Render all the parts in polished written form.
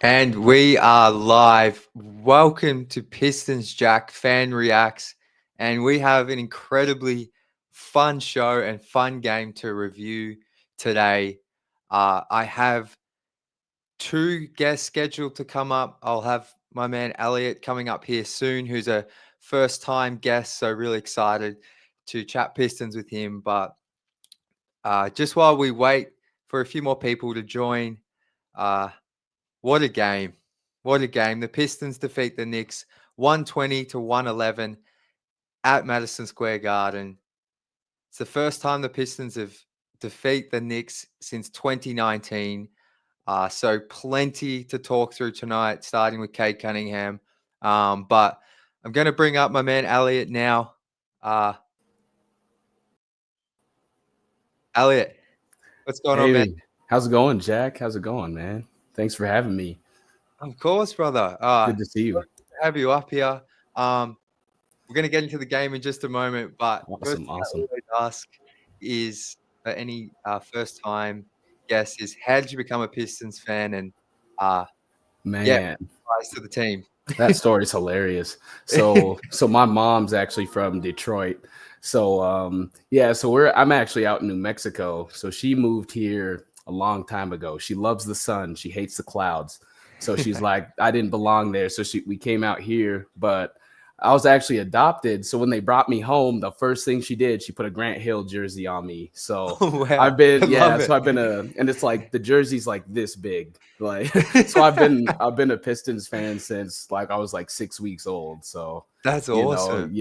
And we are live. Welcome to Pistons Jack Fan Reacts. And we have an incredibly fun show and fun game to review today. I have two guests scheduled to come up. I'll have my man Elliot coming up here soon, who's a first time guest. So, really excited to chat Pistons with him. But just while we wait for a few more people to join, uh, what a game. What a game. The Pistons defeat the Knicks 120 to 111 at Madison Square Garden. It's the first time the Pistons have defeat the Knicks since 2019. So plenty to talk through tonight, starting with Kate Cunningham. But I'm going to bring up my man Elliot now. Elliot, what's going on, man? Hey, how's it going, Jack? How's it going, man? Thanks for having me. Of course, brother. Good to see you. Have you up here. We're going to get into the game in just a moment, but first thing I Awesome. always ask is for any first-time guest is how did you become a Pistons fan? And Man, rise to the team. that story's hilarious. So my mom's actually from Detroit. So I'm actually out in New Mexico. So she moved here a long time ago. She loves the sun. She hates the clouds. So she's like, I didn't belong there. So we came out here, but I was actually adopted. So when they brought me home, the first thing she did, she put a Grant Hill jersey on me. So Wow. I've been, Love and it's like the jersey's like this big. Like, so I've been a Pistons fan since like I was like 6 weeks old. So That's awesome.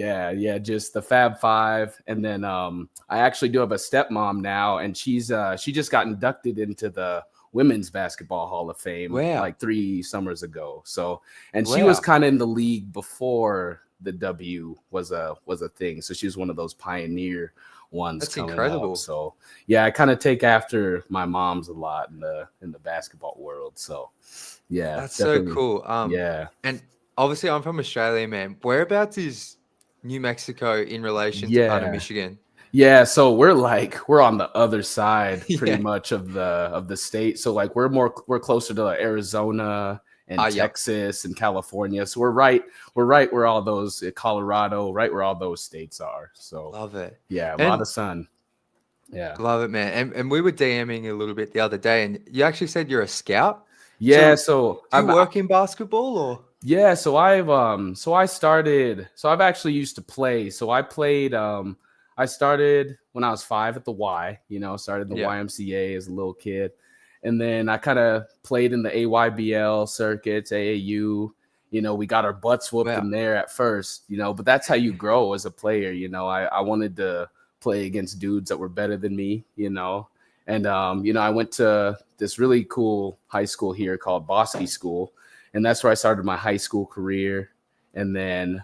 just the Fab Five. And then I actually do have a stepmom now, and she just got inducted into the Women's Basketball Hall of Fame like 3 summers ago. So, and she was kind of in the league before the W was a thing. So she was one of those pioneer ones. That's coming incredible. up. So yeah, I kind of take after my mom's a lot in the basketball world. So yeah, That's definitely. so cool. Yeah. And obviously I'm from Australia, man. Whereabouts is New Mexico in relation to kind of Yeah. Michigan? Yeah, so we're on the other side pretty Yeah. much of the state. So like we're closer to Arizona and Yep. Texas and California. So we're right where all those Colorado, right where all those states are. So Love it. yeah, a lot And of sun. Yeah. love it, man. And we were DMing a little bit the other day, and you actually said you're a scout. Yeah, So so do you work in basketball or? Yeah, I've actually used to play. So I started when I was 5 at the Y, started the YMCA as a little kid. And then I kind of played in the AYBL circuits, AAU. We got our butts whooped in there at first, but that's how you grow as a player. I wanted to play against dudes that were better than me, And I went to this really cool high school here called Bosque School. And that's where I started my high school career. And then,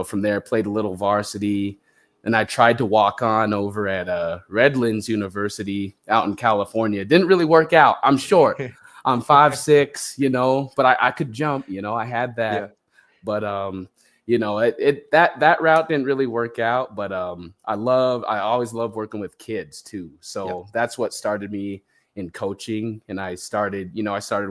from there, played a little varsity. And I tried to walk on over at Redlands University out in California. Didn't really work out. I'm short. I'm 5'6", but I could jump. I had that. Yeah. But that route didn't really work out. But I always love working with kids too. So that's what started me in coaching. And I started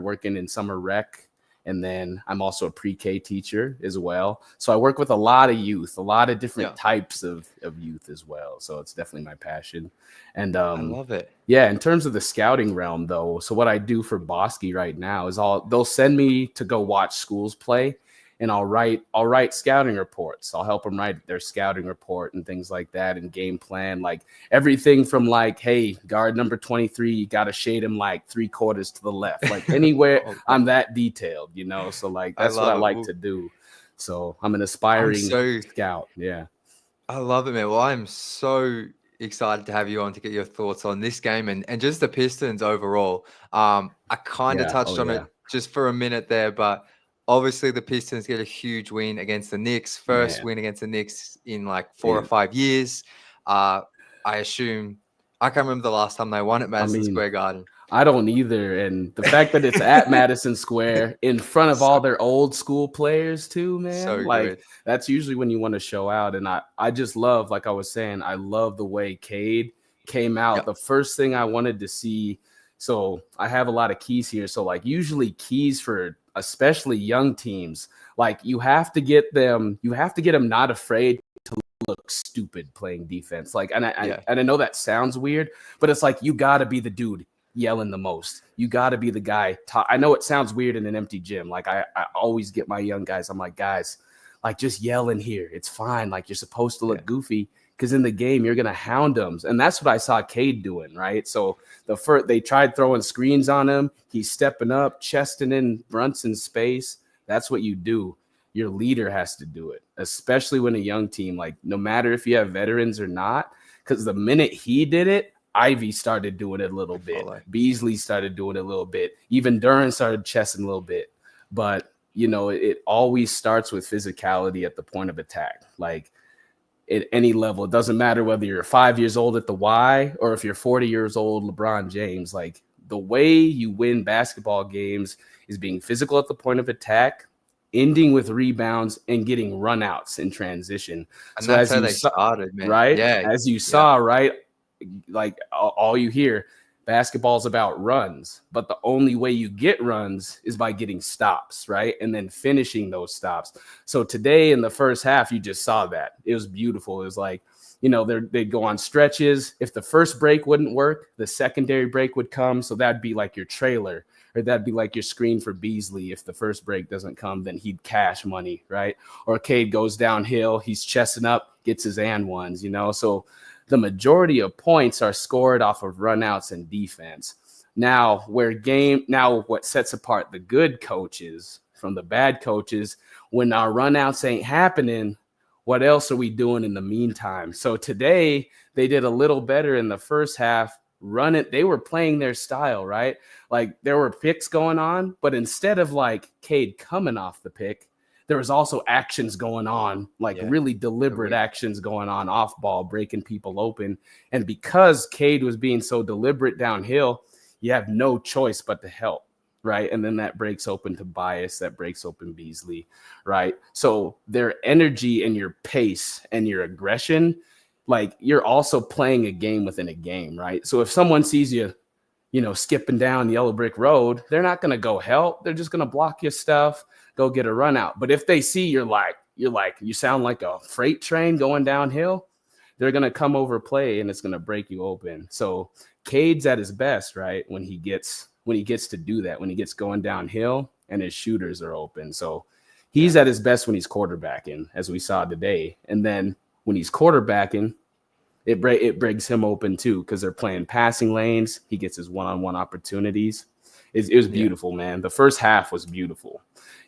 working in summer rec. And then I'm also a pre-K teacher as well. So I work with a lot of youth, a lot of different types of youth as well. So it's definitely my passion. And I love it. Yeah, in terms of the scouting realm though, so what I do for Bosque right now is they'll send me to go watch schools play. And I'll write scouting reports. I'll help them write their scouting report and things like that, and game plan, like everything from like, hey, guard number 23, you got to shade him like 3/4 to the left, like anywhere. I'm that detailed, So like that's what I like to do. So I'm an aspiring scout. Yeah, I love it, man. Well, I'm so excited to have you on to get your thoughts on this game and just the Pistons overall. I kind of touched on it just for a minute there, but obviously the Pistons get a huge win against the Knicks. First win against the Knicks in like 4 or 5 years. I assume I can't remember the last time they won at Madison Square Garden. I don't either. And the fact that it's at Madison Square in front of all their old school players too, man. So like good. That's usually when you want to show out. And I just love, like I was saying, I love the way Cade came out. The first thing I wanted to see. So I have a lot of keys here. So like usually keys for especially young teams, like you have to get them not afraid to look stupid playing defense. Like, and I know that sounds weird, but it's like you got to be the dude yelling the most. You got to be the guy. I know it sounds weird in an empty gym. Like I always get my young guys. I'm like, guys, like just yell in here. It's fine. Like you're supposed to look goofy because in the game you're gonna hound them, and that's what I saw Cade doing. Right. So they tried throwing screens on him. He's stepping up, chesting in fronts in space. That's what you do. Your leader has to do it, especially when a young team, like no matter if you have veterans or not, because the minute he did it, Ivy started doing it a little bit. Beasley started doing it a little bit. Even Duran started chesting a little bit. But, you know, it always starts with physicality at the point of attack. Like at any level, it doesn't matter whether you're 5 years old at the Y or if you're 40 years old, LeBron James. Like the way you win basketball games is being physical at the point of attack, ending with rebounds and getting runouts in transition. And so that's how they started, man. Right? Yeah. As you saw, right? Like all you hear, basketball's about runs, but the only way you get runs is by getting stops, right? And then finishing those stops. So today in the first half, you just saw that. It was beautiful. It was like, you know, they'd go on stretches. If the first break wouldn't work, the secondary break would come. So that'd be like your trailer, or that'd be like your screen for Beasley. If the first break doesn't come, then he'd cash money, right? Or Cade goes downhill, he's chesting up, gets his and ones, you know? So the majority of points are scored off of runouts and defense. Now, what sets apart the good coaches from the bad coaches, when our runouts ain't happening, what else are we doing in the meantime? So today they did a little better in the first half. They were playing their style, right? Like there were picks going on, but instead of like Cade coming off the pick, there was also actions going on, like really deliberate actions going on off ball, breaking people open. And because Cade was being so deliberate downhill, you have no choice but to help, right? And then that breaks open Tobias, that breaks open Beasley, right? So their energy and your pace and your aggression, like you're also playing a game within a game, right? So if someone sees you, you know, skipping down Yellow Brick Road, they're not going to go help. They're just going to block your stuff, go get a run out. But if they see you sound like a freight train going downhill, they're going to come over play and it's going to break you open. So Cade's at his best, right? When he gets to do that, when he gets going downhill and his shooters are open. So he's at his best when he's quarterbacking, as we saw today. And then when he's quarterbacking, it breaks him open too, because they're playing passing lanes. He gets his one-on-one opportunities. It was beautiful, man. The first half was beautiful,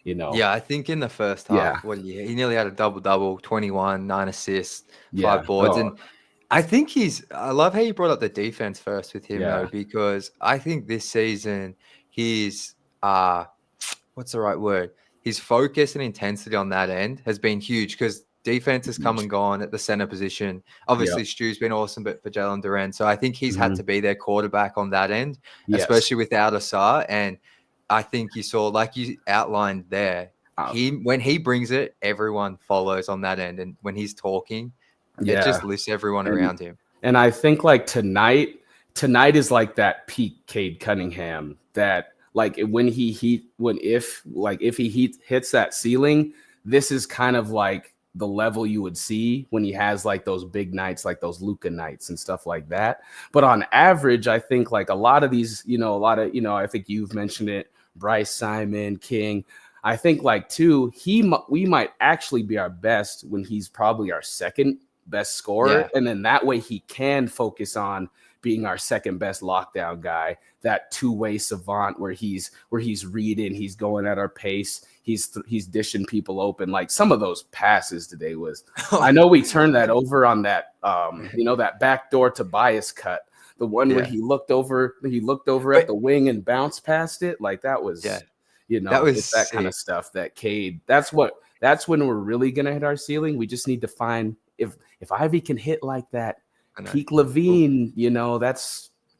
you know. Yeah, I think in the first half, he nearly had a double-double, 21, 9 assists, 5 boards. And I think I love how you brought up the defense first with him, though, because I think this season he's what's the right word? His focus and intensity on that end has been huge, because defense has come and gone at the center position. Obviously, Stu's been awesome, but for Jalen Duran. So I think he's had to be their quarterback on that end, especially without Asar. And I think you saw, like you outlined there, when he brings it, everyone follows on that end. And when he's talking, it just lifts everyone around him. And I think like tonight is like that peak Cade Cunningham, that like if he hits that ceiling, this is kind of like the level you would see when he has like those big nights, like those Luka nights and stuff like that. But on average, I think like a lot of these, I think you've mentioned it, Bryce, Simon, King. I think like too, we might actually be our best when he's probably our second best scorer. And then that way he can focus on being our second best lockdown guy, that two-way savant where he's reading, he's going at our pace, he's dishing people open. Like some of those passes today was, I know we turned that over on that, that backdoor Tobias cut, the one where he looked over at the wing and bounced past it. Like that was, that was it's that kind of stuff that Cade, that's when we're really going to hit our ceiling. We just need to find, if Ivy can hit like that, peak Levine,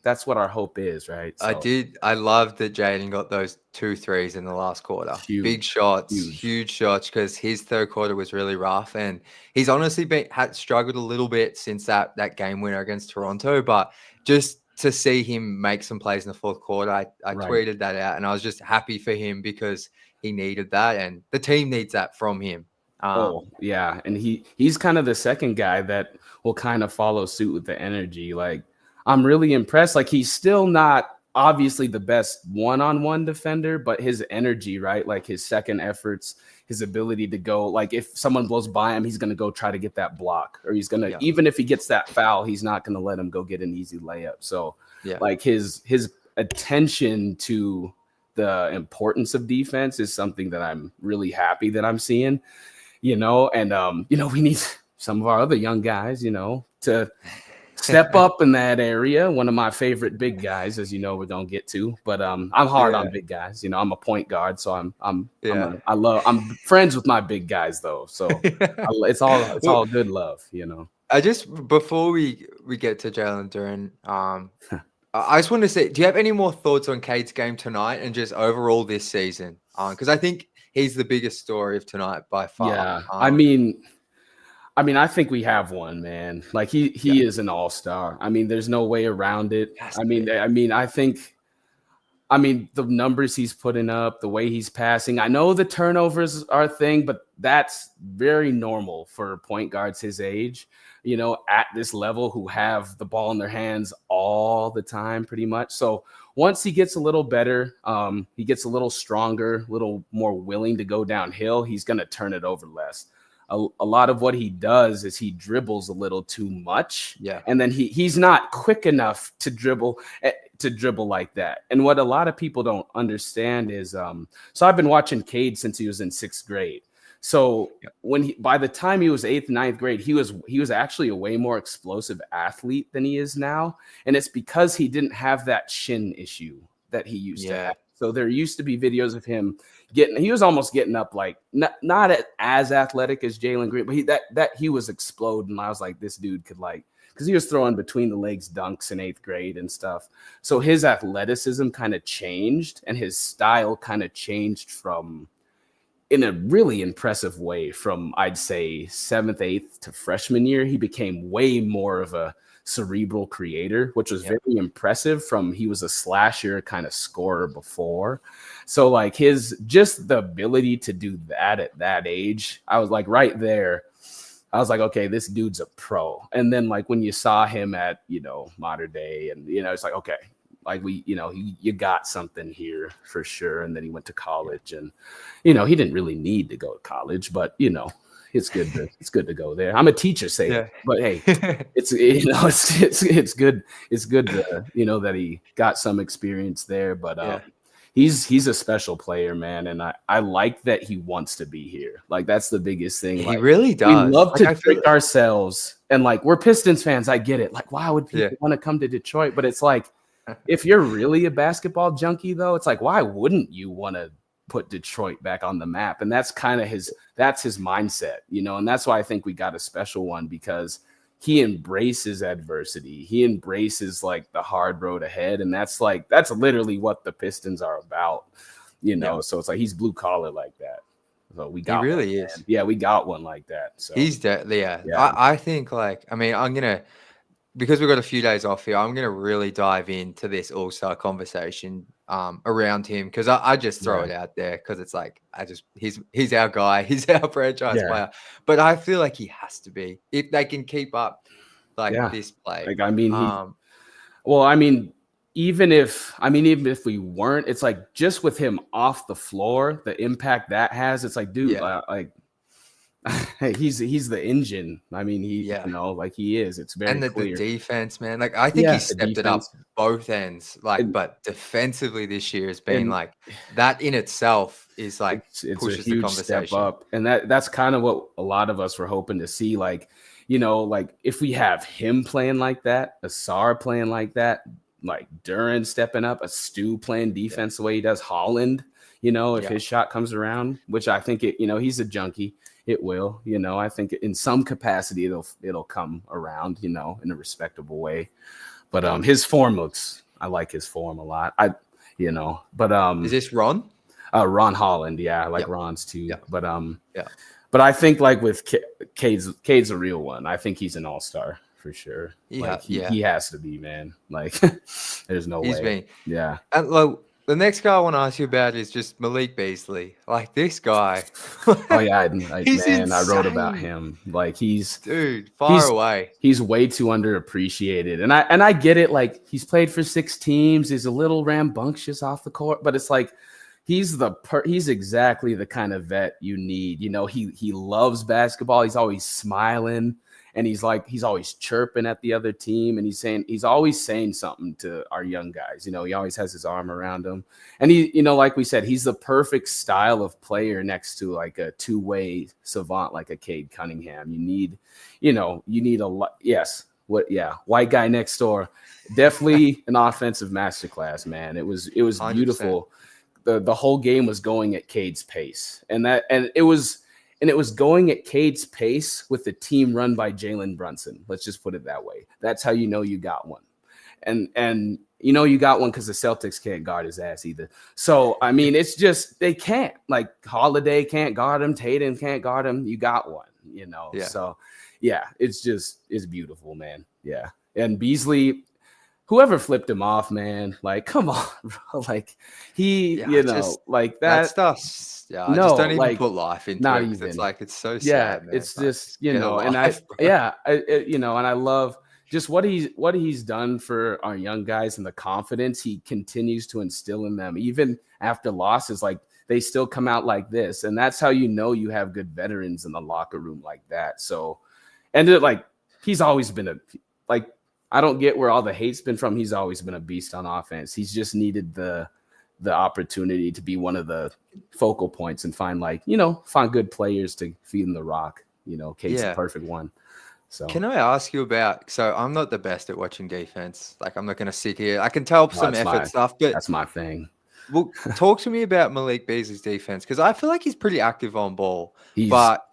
that's what our hope is, right? So, I love that Jaden got those 2 threes in the last quarter. Big shots, huge shots, because his third quarter was really rough, and he's honestly struggled a little bit since that game winner against Toronto. But just to see him make some plays in the fourth quarter. I Right. tweeted that out, and I was just happy for him because he needed that, and the team needs that from him. Oh, yeah, and he's kind of the second guy that will kind of follow suit with the energy. Like, I'm really impressed. Like, he's still not obviously the best one-on-one defender, but his energy, right? Like his second efforts, his ability to go, like if someone blows by him, he's going to go try to get that block, or he's going to, even if he gets that foul, he's not going to let him go get an easy layup. So like his attention to the importance of defense is something that I'm really happy that I'm seeing. And we need some of our other young guys, to step up in that area. One of my favorite big guys, as you know, we're gonna get to, but I'm hard on big guys. I'm a point guard, so I'm friends with my big guys though. So it's all good love, I just, before we get to Jalen Duren, I just want to say, do you have any more thoughts on Cade's game tonight and just overall this season? Because I think he's the biggest story of tonight by far. Yeah, I mean, I think we have one, man. Like he is an all-star. I mean, there's no way around it. I think the numbers he's putting up, the way he's passing. I know the turnovers are a thing, but that's very normal for point guards his age, at this level, who have the ball in their hands all the time, pretty much. So once he gets a little better, he gets a little stronger, a little more willing to go downhill, he's going to turn it over less. A lot of what he does is he dribbles a little too much. Yeah. And then he's not quick enough to dribble like that. And what a lot of people don't understand is, so I've been watching Cade since he was in 6th grade. So by the time he was 8th, 9th grade, he was actually a way more explosive athlete than he is now. And it's because he didn't have that shin issue that he used to have. So there used to be videos of him he was almost getting up, like not as athletic as Jalen Green, but he was exploding. I was like, this dude could, like, because he was throwing between the legs dunks in 8th grade and stuff. So his athleticism kind of changed, and his style kind of changed in a really impressive way from, I'd say, 7th, 8th to freshman year. He became way more of a cerebral creator, which was very impressive. He was a slasher kind of scorer before. So like just the ability to do that at that age, I was like right there. I was like, okay, this dude's a pro. And then like when you saw him at, Modern Day, and, it's like, okay, like you got something here for sure. And then he went to college, and, he didn't really need to go to college, but, it's good to go there. I'm a teacher, but hey, it's good. It's good to, that he got some experience there, but he's a special player, man. And I like that he wants to be here. Like, that's the biggest thing. He really does. We love to trick ourselves, and like, we're Pistons fans. I get it. Like, why would people want to come to Detroit? But it's like, if you're really a basketball junkie though, it's like, why wouldn't you want to put Detroit back on the map? And that's kind of his mindset, and that's why I think we got a special one, because he embraces adversity. He embraces like the hard road ahead. And that's literally what the Pistons are about, So it's like, he's blue collar like that. So we got, he really is. Man. Yeah, we got one like that. So he's definitely, I think, like, I mean, I'm going to, because we've got a few days off here, I'm going to really dive into this all-star conversation around him, because I just throw it out there because it's like, he's our guy. He's our franchise player. But I feel like he has to be, if they can keep up this play. Like, I mean, even if we weren't, it's like, just with him off the floor, the impact that has, it's like, dude, he's the engine. I mean, he is. It's very clear. The defense, man. Like, I think he stepped it up both ends. Like, but defensively this year has been like, that in itself is like, it's pushes a huge the conversation step up. And that's kind of what a lot of us were hoping to see. Like, like if we have him playing like that, Asar playing like that, like Duren stepping up, a Stu playing defense the way he does, Holland, if his shot comes around, which I think he's a junkie. It will, I think in some capacity it'll come around, in a respectable way. But his form I like his form a lot. Is this Ron? Ron Holland, Ron's too. But I think like with Cade's a real one. I think he's an all-star for sure. Yeah, Like yeah, he has to be, man. Like there's no he's way. been. Yeah. And like, the next guy I want to ask you about is just Malik Beasley. Like this guy, Oh yeah, he's man, I wrote about insane, him. Like dude. Far he's away. he's way too underappreciated. And I get it. Like he's played for 6 teams. He's a little rambunctious off the court, but it's like he's exactly the kind of vet you need. You know, he loves basketball. He's always smiling, and he's always chirping at the other team, and he's always saying something to our young guys. You know, he always has his arm around them, and like we said, he's the perfect style of player next to like a two-way savant like a Cade Cunningham. You need a lot. Yes, white guy next door. Definitely an offensive masterclass, man. It was 100%. beautiful. The whole game was going at Cade's pace, and it was going at Cade's pace with the team run by Jalen Brunson. Let's just put it that way. That's how you know you got one, and you got one because the Celtics can't guard his ass either. So I mean, it's just they can't. Like Holiday can't guard him, Tatum can't guard him. You got one, Yeah. So yeah, it's beautiful, man. Yeah, and Beasley. Whoever flipped him off, man, like, come on, bro. Like, like that that. stuff. Yeah, I No, just don't even like, put life into not it because even. it's so Yeah, sad, man. it's Like, just, get a and life, bro. and I love just what he's done for our young guys and the confidence he continues to instill in them, even after losses. Like, they still come out like this, and that's how you have good veterans in the locker room like that. So, and he's always been I don't get where all the hate's been from. He's always been a beast on offense. He's just needed the opportunity to be one of the focal points and find good players to feed him the rock. Cade's the perfect one. So can I ask you about? So I'm not the best at watching defense. Like I'm not going to sit here. I can tell some effort stuff, but that's my thing. Well, talk to me about Malik Beasley's defense because I feel like he's pretty active on ball. But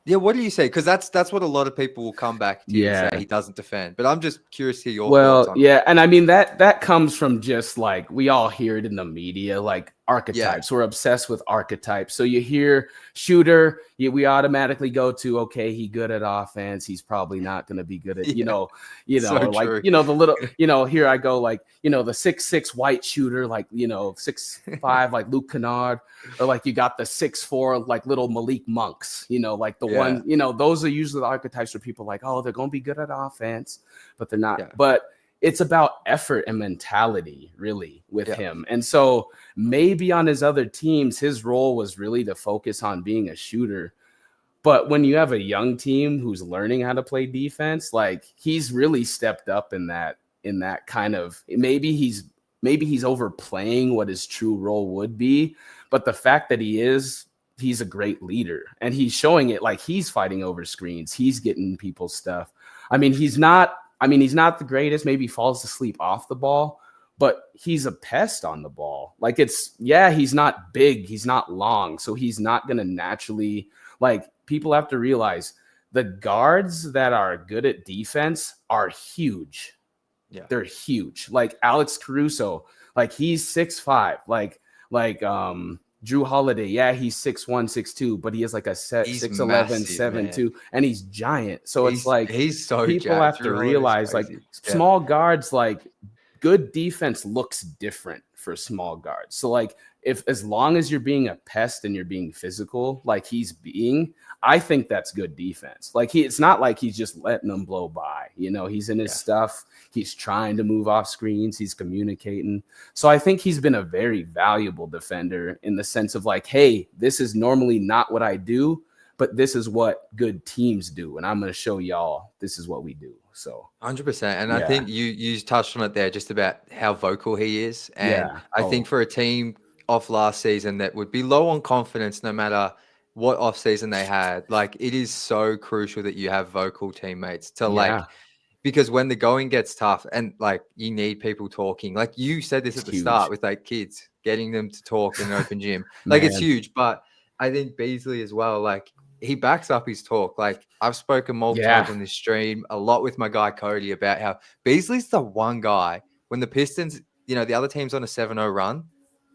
yeah, what do you say? Because that's what a lot of people will come back to and say he doesn't defend. But I'm just curious to hear your thoughts on it. And I mean that comes from just like we all hear it in the media, like archetypes. We're obsessed with archetypes. So you hear shooter, we automatically go to he good at offense. He's probably not going to be good at so like true. the little here I go like the 6'6" white shooter like 6'5" like Luke Kennard, or like you got the 6'4" like little Malik Monks. Like the one those are usually the archetypes where people are like, oh, they're going to be good at offense, but they're not. But it's about effort and mentality really with him. And so maybe on his other teams, his role was really to focus on being a shooter. But when you have a young team who's learning how to play defense, like he's really stepped up in that kind of, maybe he's overplaying what his true role would be. But the fact that he's a great leader and he's showing it, like he's fighting over screens. He's getting people's stuff. I mean, he's not the greatest, maybe falls asleep off the ball, but he's a pest on the ball. Like he's not big, he's not long. So he's not going to naturally, like people have to realize the guards that are good at defense are huge. Yeah. They're huge. Like Alex Caruso, like he's 6'5", like Drew Holiday, he's 6'1", 6'2", but he has like a 6'11", 7'2", and he's giant. So it's like he's so people have to realize like small guards, like good defense looks different for small guards. So like as long as you're being a pest and you're being physical, like he's being, I think that's good defense. Like it's not like he's just letting them blow by. He's in his stuff. He's trying to move off screens. He's communicating. So I think he's been a very valuable defender in the sense of like, hey, this is normally not what I do, but this is what good teams do. And I'm going to show y'all this is what we do. So 100%. And I think you touched on it there, just about how vocal he is. And I think for a team off last season that would be low on confidence, no matter what off season they had, like it is so crucial that you have vocal teammates to because when the going gets tough and like you need people talking, like you said this at the start with like kids, getting them to talk in an open gym, like it's huge. But I think Beasley as well, like he backs up his talk. Like I've spoken multiple times on this stream, a lot with my guy Cody, about how Beasley's the one guy when the Pistons, the other team's on a 7-0 run,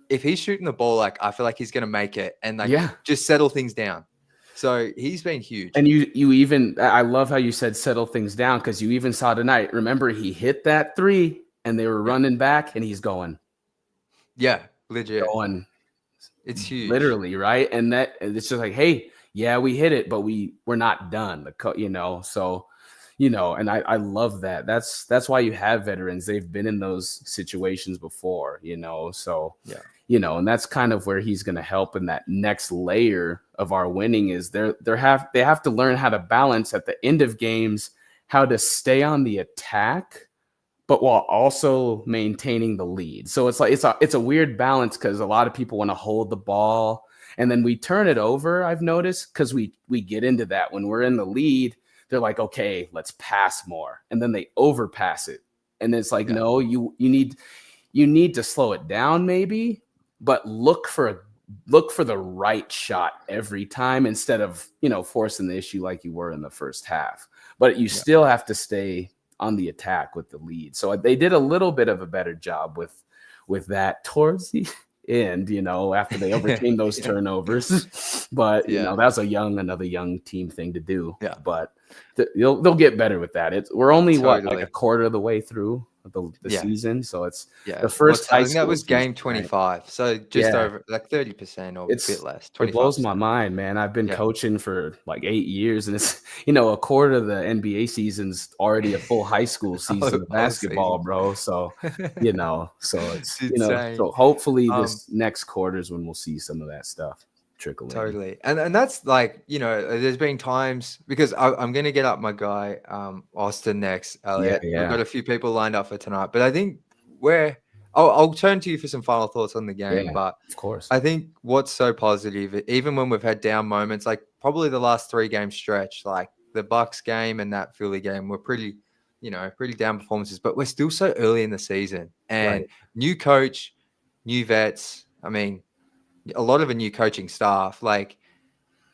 if he's shooting the ball, like I feel like he's going to make it and like just settle things down. So he's been huge. And you even, I love how you said settle things down, because you even saw tonight. Remember, he hit that three and they were running back and he's going. Yeah, legit. Going. It's huge. Literally, right? And it's just like, hey, yeah, we hit it, but we're not done. So, and I love that. That's why you have veterans. They've been in those situations before, So yeah. And that's kind of where he's going to help in that next layer of our winning. Is they have to learn how to balance at the end of games, how to stay on the attack, but while also maintaining the lead. So it's like it's a weird balance, because a lot of people want to hold the ball and then we turn it over. I've noticed, because we get into that when we're in the lead. They're like, okay, let's pass more, and then they overpass it, and it's like, no, you need to slow it down maybe, but look for the right shot every time, instead of forcing the issue like you were in the first half. But you still have to stay on the attack with the lead. So they did a little bit of a better job with that towards the end, after they overcame those turnovers. But that was another young team thing to do. Yeah. But they'll get better with that. We're only like a quarter of the way through the season, so it's the first. I think that was game 25, right? So just over like 30% or a bit less. 25%. It blows my mind, man. I've been coaching for like 8 years, and it's a quarter of the NBA season's already a full high school season of basketball, bro. So so it's so hopefully this next quarter is when we'll see some of that stuff trickle in. Totally. And that's like, there's been times, because I'm going to get up my guy, Austin next, Elliot. Yeah. We've got a few people lined up for tonight, but I think I'll turn to you for some final thoughts on the game. But of course, I think what's so positive, even when we've had down moments, like probably the last 3 game stretch, like the Bucks game and that Philly game, were pretty down performances, but we're still so early in the season, and new coach, new vets. I mean, a lot of a new coaching staff, like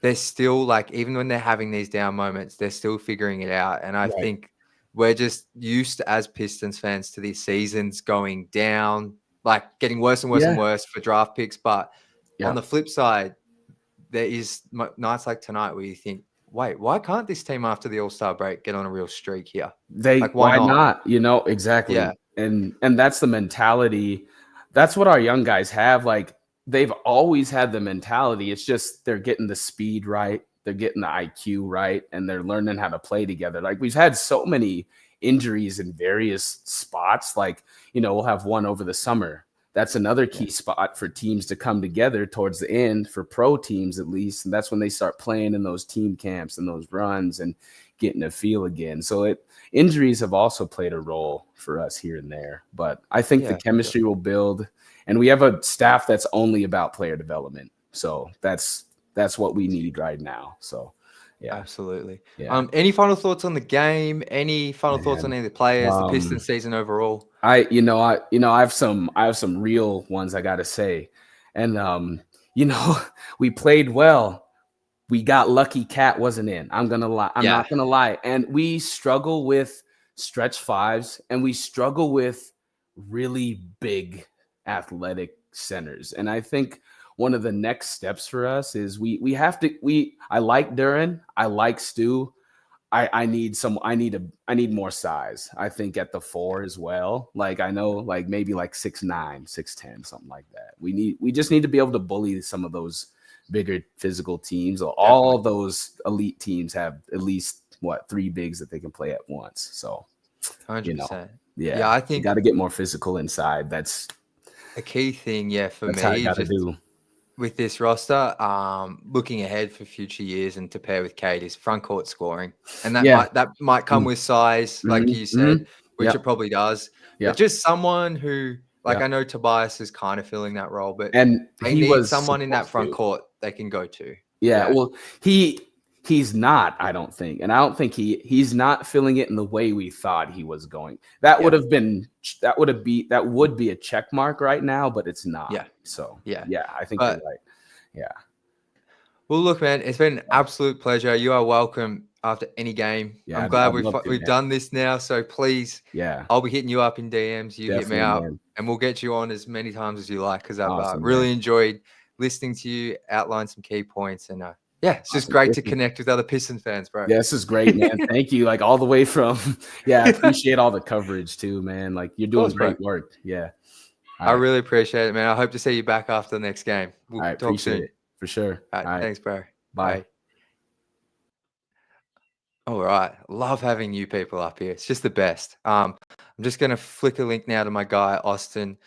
they're still, like, even when they're having these down moments, they're still figuring it out. And I think we're just used to, as Pistons fans, to these seasons going down, like getting worse and worse and worse for draft picks. But on the flip side, there is nights like tonight where you think, wait, why can't this team after the All-Star break get on a real streak here? Why not? Exactly. Yeah. And that's the mentality. That's what our young guys have. Like, they've always had the mentality. It's just they're getting the speed right. They're getting the IQ right, and they're learning how to play together. Like, we've had so many injuries in various spots. Like, we'll have one over the summer. That's another key spot for teams to come together towards the end, for pro teams at least. And that's when they start playing in those team camps and those runs and getting a feel again. So injuries have also played a role for us here and there. But I think the chemistry will build. And we have a staff that's only about player development. So that's what we need right now. So, yeah. Absolutely. Yeah. Any final thoughts on the game? Any final thoughts on any of the players, the Pistons season overall? I have some real ones I got to say. And, we played well. We got lucky Cat wasn't in. I'm not going to lie. And we struggle with stretch fives, and we struggle with really big athletic centers. And I think one of the next steps for us is I like Duren, I like Stu. I need more size. I think at the 4 as well. Like, I know, like maybe like 6'9", 6'10", something like that. We just need to be able to bully some of those bigger physical teams. All those elite teams have at least 3 bigs that they can play at once. So 100%. Yeah, I think you got to get more physical inside. That's a key thing, for that's me. How you got to do with this roster. Looking ahead for future years and to pair with Kate is front court scoring, and that might come with size, like you said, which it probably does. But just someone who, like, I know Tobias is kind of filling that role, but they need someone in that front court they can go to. Well, he's not, I don't think. And I don't think he's not filling it in the way we thought he was going. That would be a check mark right now, but it's not. So I think you're right. Yeah. Well, look, man, it's been an absolute pleasure. You are welcome after any game. I'm glad we've done this now. So please, I'll be hitting you up in DMs. You hit me up, and we'll get you on as many times as you like, because I've really enjoyed listening to you outline some key points. And Yeah, it's just great to connect with other Pistons fans, bro. Yeah, this is great, man. Thank you. Like all the way from, I appreciate all the coverage too, man. Like you're doing great work. Yeah. I really appreciate it, man. I hope to see you back after the next game. We'll talk soon. It for sure. All right. Thanks, bro. Bye. All right. Love having you people up here. It's just the best. I'm just going to flick a link now to my guy, Austin.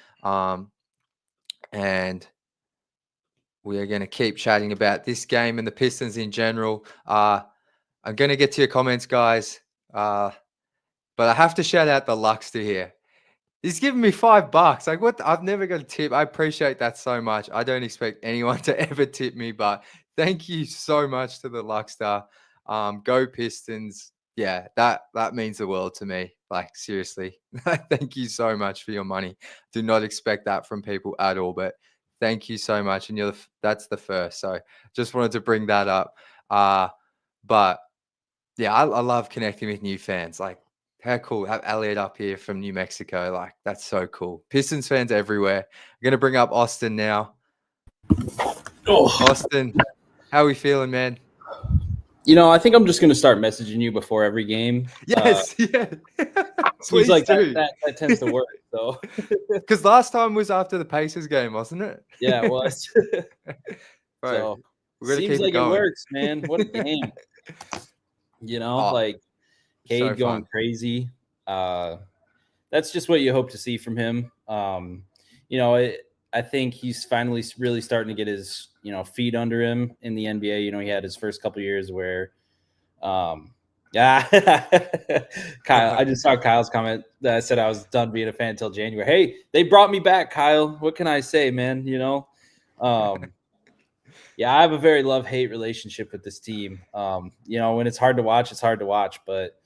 And we are going to keep chatting about this game and the Pistons in general. I'm going to get to your comments, guys. But I have to shout out the Luxter here. He's giving me $5. Like, what? I've never got a tip. I appreciate that so much. I don't expect anyone to ever tip me, but thank you so much to the Luxter. Go Pistons. Yeah, that means the world to me. Like, seriously. Thank you so much for your money. Do not expect that from people at all, but thank you so much. And that's the first. So just wanted to bring that up. But yeah, I love connecting with new fans. Like, how cool. Have Elliot up here from New Mexico. Like, that's so cool. Pistons fans everywhere. I'm going to bring up Austin now. Austin, how are we feeling, man? I think I'm just going to start messaging you before every game. Yes, yeah. Seems like that tends to work. So, because last time was after the Pacers game, wasn't it? Yeah, it was. Bro, so, seems like it works, man. What a game. Like Cade so going crazy. That's just what you hope to see from him. I think he's finally really starting to get his, feet under him in the NBA. He had his first couple of years where, Kyle, I just saw Kyle's comment that I said I was done being a fan until January. Hey, they brought me back, Kyle. What can I say, man? Yeah, I have a very love-hate relationship with this team. When it's hard to watch, it's hard to watch, but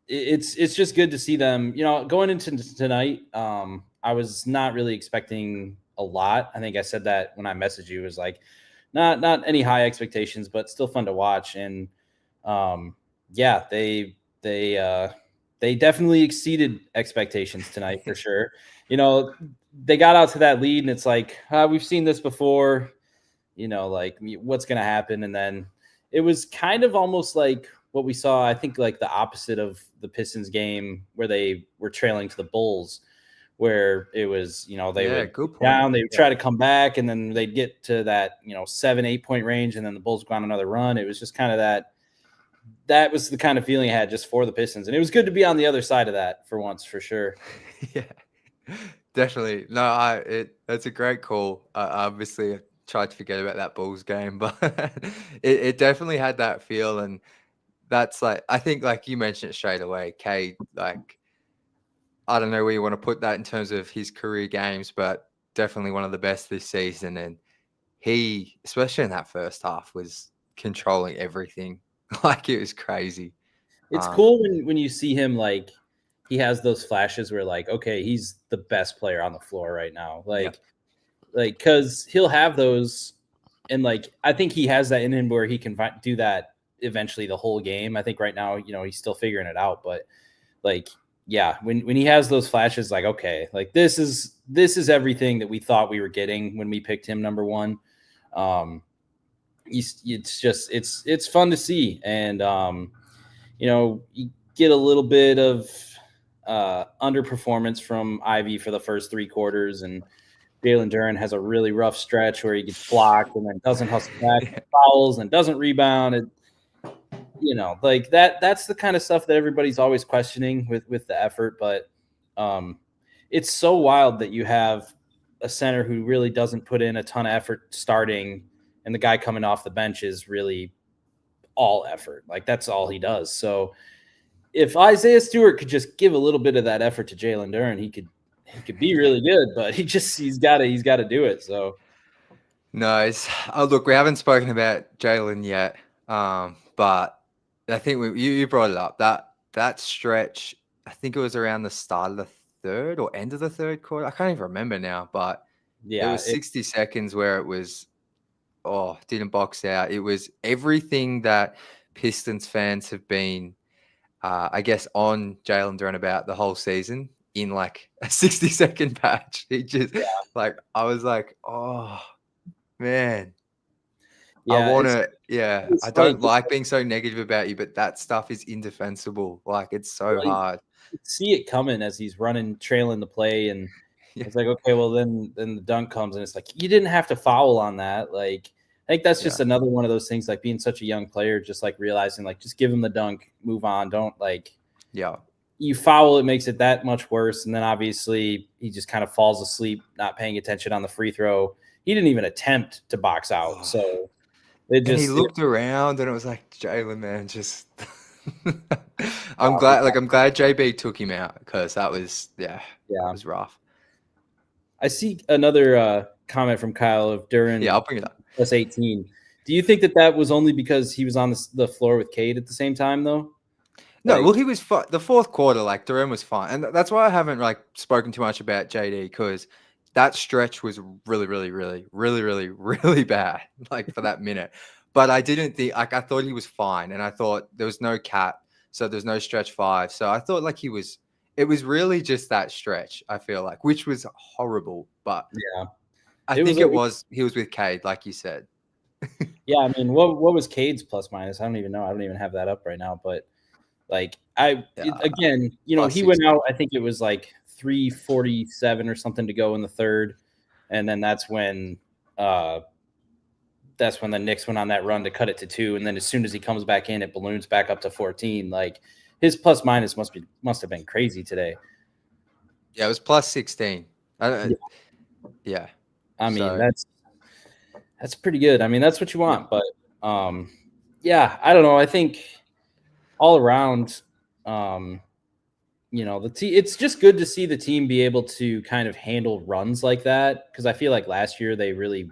it's just good to see them. Going into tonight, I was not really expecting a lot. I think I said that when I messaged you. It was like not any high expectations, but still fun to watch. And they definitely exceeded expectations tonight for sure. They got out to that lead, and it's like we've seen this before. Like what's going to happen, and then it was kind of almost like what we saw. I think like the opposite of the Pistons game where they were trailing to the Bulls, where it was they would down, they would try to come back, and then they'd get to that 7-8 point range, and then the Bulls go on another run. It was just kind of that was the kind of feeling I had just for the Pistons, and it was good to be on the other side of that for once, for sure. Yeah, definitely. No, that's a great call. Obviously, I tried to forget about that Bulls game, but it definitely had that feel, and that's like, I think like you mentioned it straight away, Cade, like, I don't know where you want to put that in terms of his career games, but definitely one of the best this season. And he, especially in that first half, was controlling everything. Like, it was crazy. It's cool when you see him, like, he has those flashes where, like, okay, he's the best player on the floor right now. Like, because he'll have those. And, like, I think he has that in him where he can do that eventually the whole game. I think right now, he's still figuring it out. But, like, yeah, when he has those flashes, like, okay, like this is everything that we thought we were getting when we picked him number one. It's fun to see. And, you get a little bit of underperformance from Ivy for the first 3 quarters, and Jalen Duren has a really rough stretch where he gets blocked and then doesn't hustle back, fouls and doesn't rebound. Like that's the kind of stuff that everybody's always questioning with the effort. But it's so wild that you have a center who really doesn't put in a ton of effort starting, and the guy coming off the bench is really all effort. Like that's all he does. So if Isaiah Stewart could just give a little bit of that effort to Jalen Duren, he could be really good, but he's got to do it. So nice. Oh, look, we haven't spoken about Jalen yet, but I think you brought it up, that stretch. I think it was around the start of the third or end of the third quarter. I can't even remember now, but yeah, it was 60 seconds where it was didn't box out. It was everything that Pistons fans have been, I guess, on Jalen Duren about the whole season in like a 60-second patch. It just like I was like, oh man. I want it's, to, yeah, it's I don't like like being so negative about you, but that stuff is indefensible. Like, it's so like, hard. you see it coming as he's running, trailing the play, and Yeah. it's like, okay, well then the dunk comes, and it's like you didn't have to foul on that. Like, I think that's just Yeah. another one of those things, like being such a young player, just like realizing, like, just give him the dunk, move on. Don't like Yeah. you foul, it makes it that much worse. And then obviously he just kind of falls asleep, not paying attention on the free throw. He didn't even attempt to box out. Oh. So it And he just looked around and it was like, Jalen, man, just I'm glad JB took him out because that was that was rough. I see another comment from Kyle of Duran Yeah, I'll bring it up. plus 18. Do you think that was only because he was on the floor with Cade at the same time, though? No, Like, well, he was the fourth quarter. Like Duran was fine, and that's why I haven't like spoken too much about JD because that stretch was really, really, really, really, really, really bad. Like for that minute, but I didn't think like I thought he was fine, and I thought there was no cap, so there's no stretch five. So I thought like he was. It was really just that stretch. I feel like, which was horrible, but yeah, I it was. think it was he was with Cade, like you said. Yeah, I mean, what was Cade's plus minus? I don't even know. I don't even have that up right now, but like again, you know, he went out. I think it was like 3:47 or something to go in the third, and then that's when the Knicks went on that run to cut it to 2, and then as soon as he comes back in, it balloons back up to 14. Like his plus minus must have been crazy today. Yeah, it was plus 16. Yeah. I mean, that's pretty good. I mean, that's what you want, but yeah, I don't know. I think all around, you know, it's just good to see the team be able to kind of handle runs like that, because I feel like last year they really,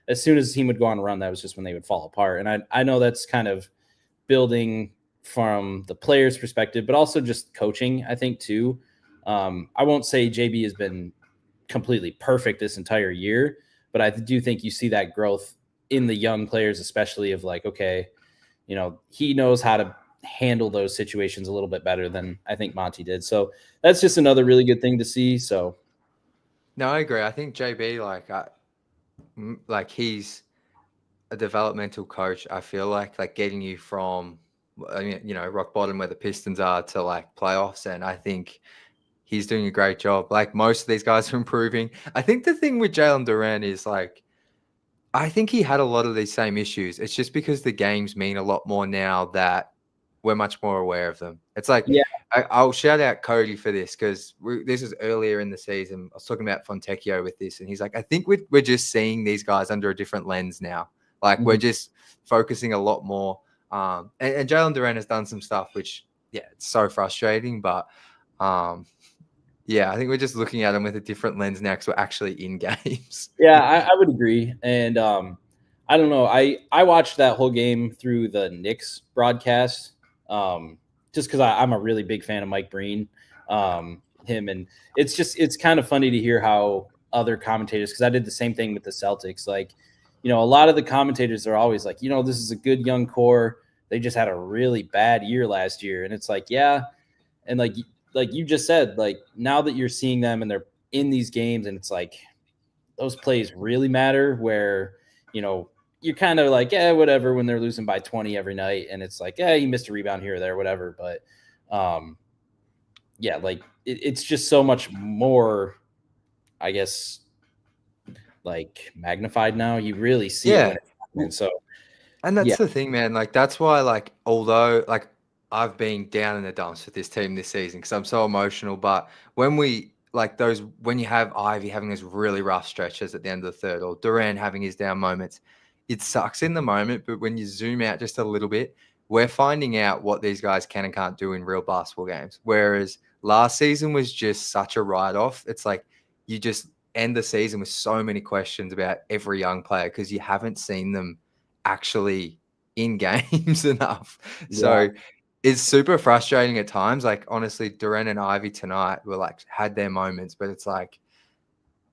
as soon as the team would go on a run, that was just when they would fall apart. And I know that's kind of building from the players' perspective, but also just coaching, I think, too. I won't say JB has been completely perfect this entire year, but I do think you see that growth in the young players, especially of like, okay, you know, he knows how to handle those situations a little bit better than I think Monty did. So that's just another really good thing to see. So no, I agree. I think JB, like he's a developmental coach. I feel like getting you from, I mean, you know, rock bottom where the Pistons are to like playoffs, and I think he's doing a great job. Like most of these guys are improving. I think the thing with Jalen Duran is like, I think he had a lot of these same issues. It's just because the games mean a lot more now that we're much more aware of them. It's like, yeah, I'll shout out Cody for this because this was earlier in the season. I was talking about Fontecchio with this, and he's like, I think we're just seeing these guys under a different lens now. Like we're just focusing a lot more. And Jalen Duran has done some stuff which, yeah, it's so frustrating, but yeah, I think we're just looking at him with a different lens now because we're actually in games. Yeah, I would agree. And I don't know. I watched that whole game through the Knicks broadcast just because I'm a really big fan of Mike Breen, him. And it's kind of funny to hear how other commentators, because I did the same thing with the Celtics. Like, you know, a lot of the commentators are always like, you know, this is a good young core. They just had a really bad year last year. And it's like, yeah. And like you just said, like now that you're seeing them and they're in these games, and it's like those plays really matter where, you know, you're kind of like, yeah, whatever, when they're losing by 20 every night. And it's like, yeah, you missed a rebound here or there, whatever. But yeah, like it's just so much more, I guess, like magnified now. You really see it when it's happening. So, and that's the thing, man. Like that's why, like, although like I've been down in the dumps with this team this season because I'm so emotional, but when we like those, when you have Ivy having those really rough stretches at the end of the third, or Duran having his down moments, it sucks in the moment. But when you zoom out just a little bit, we're finding out what these guys can and can't do in real basketball games. Whereas last season was just such a write-off. It's like you just end the season with so many questions about every young player because you haven't seen them actually in games enough. Yeah. So it's super frustrating at times. Like honestly, Duran and Ivy tonight were like had their moments, but it's like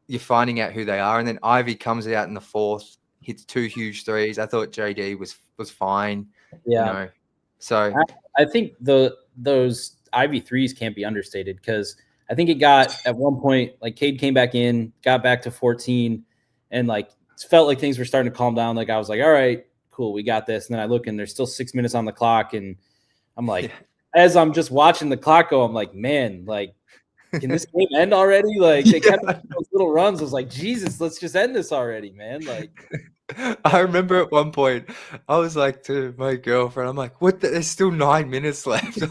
you're finding out who they are. And then Ivy comes out in the fourth, hits 2 huge threes. I thought JD was fine. Yeah. You know, so I think those Ivy threes can't be understated, because I think it got at one point, like Cade came back in, got back to 14, and like felt like things were starting to calm down. Like I was like, all right, cool, we got this. And then I look and there's still 6 minutes on the clock. And I'm like, as I'm just watching the clock go, I'm like, man, like, can this game end already? Like, they kept those little runs. I was like, Jesus, let's just end this already, man. Like, I remember at one point, I was like to my girlfriend, I'm like, what? There's still 9 minutes left.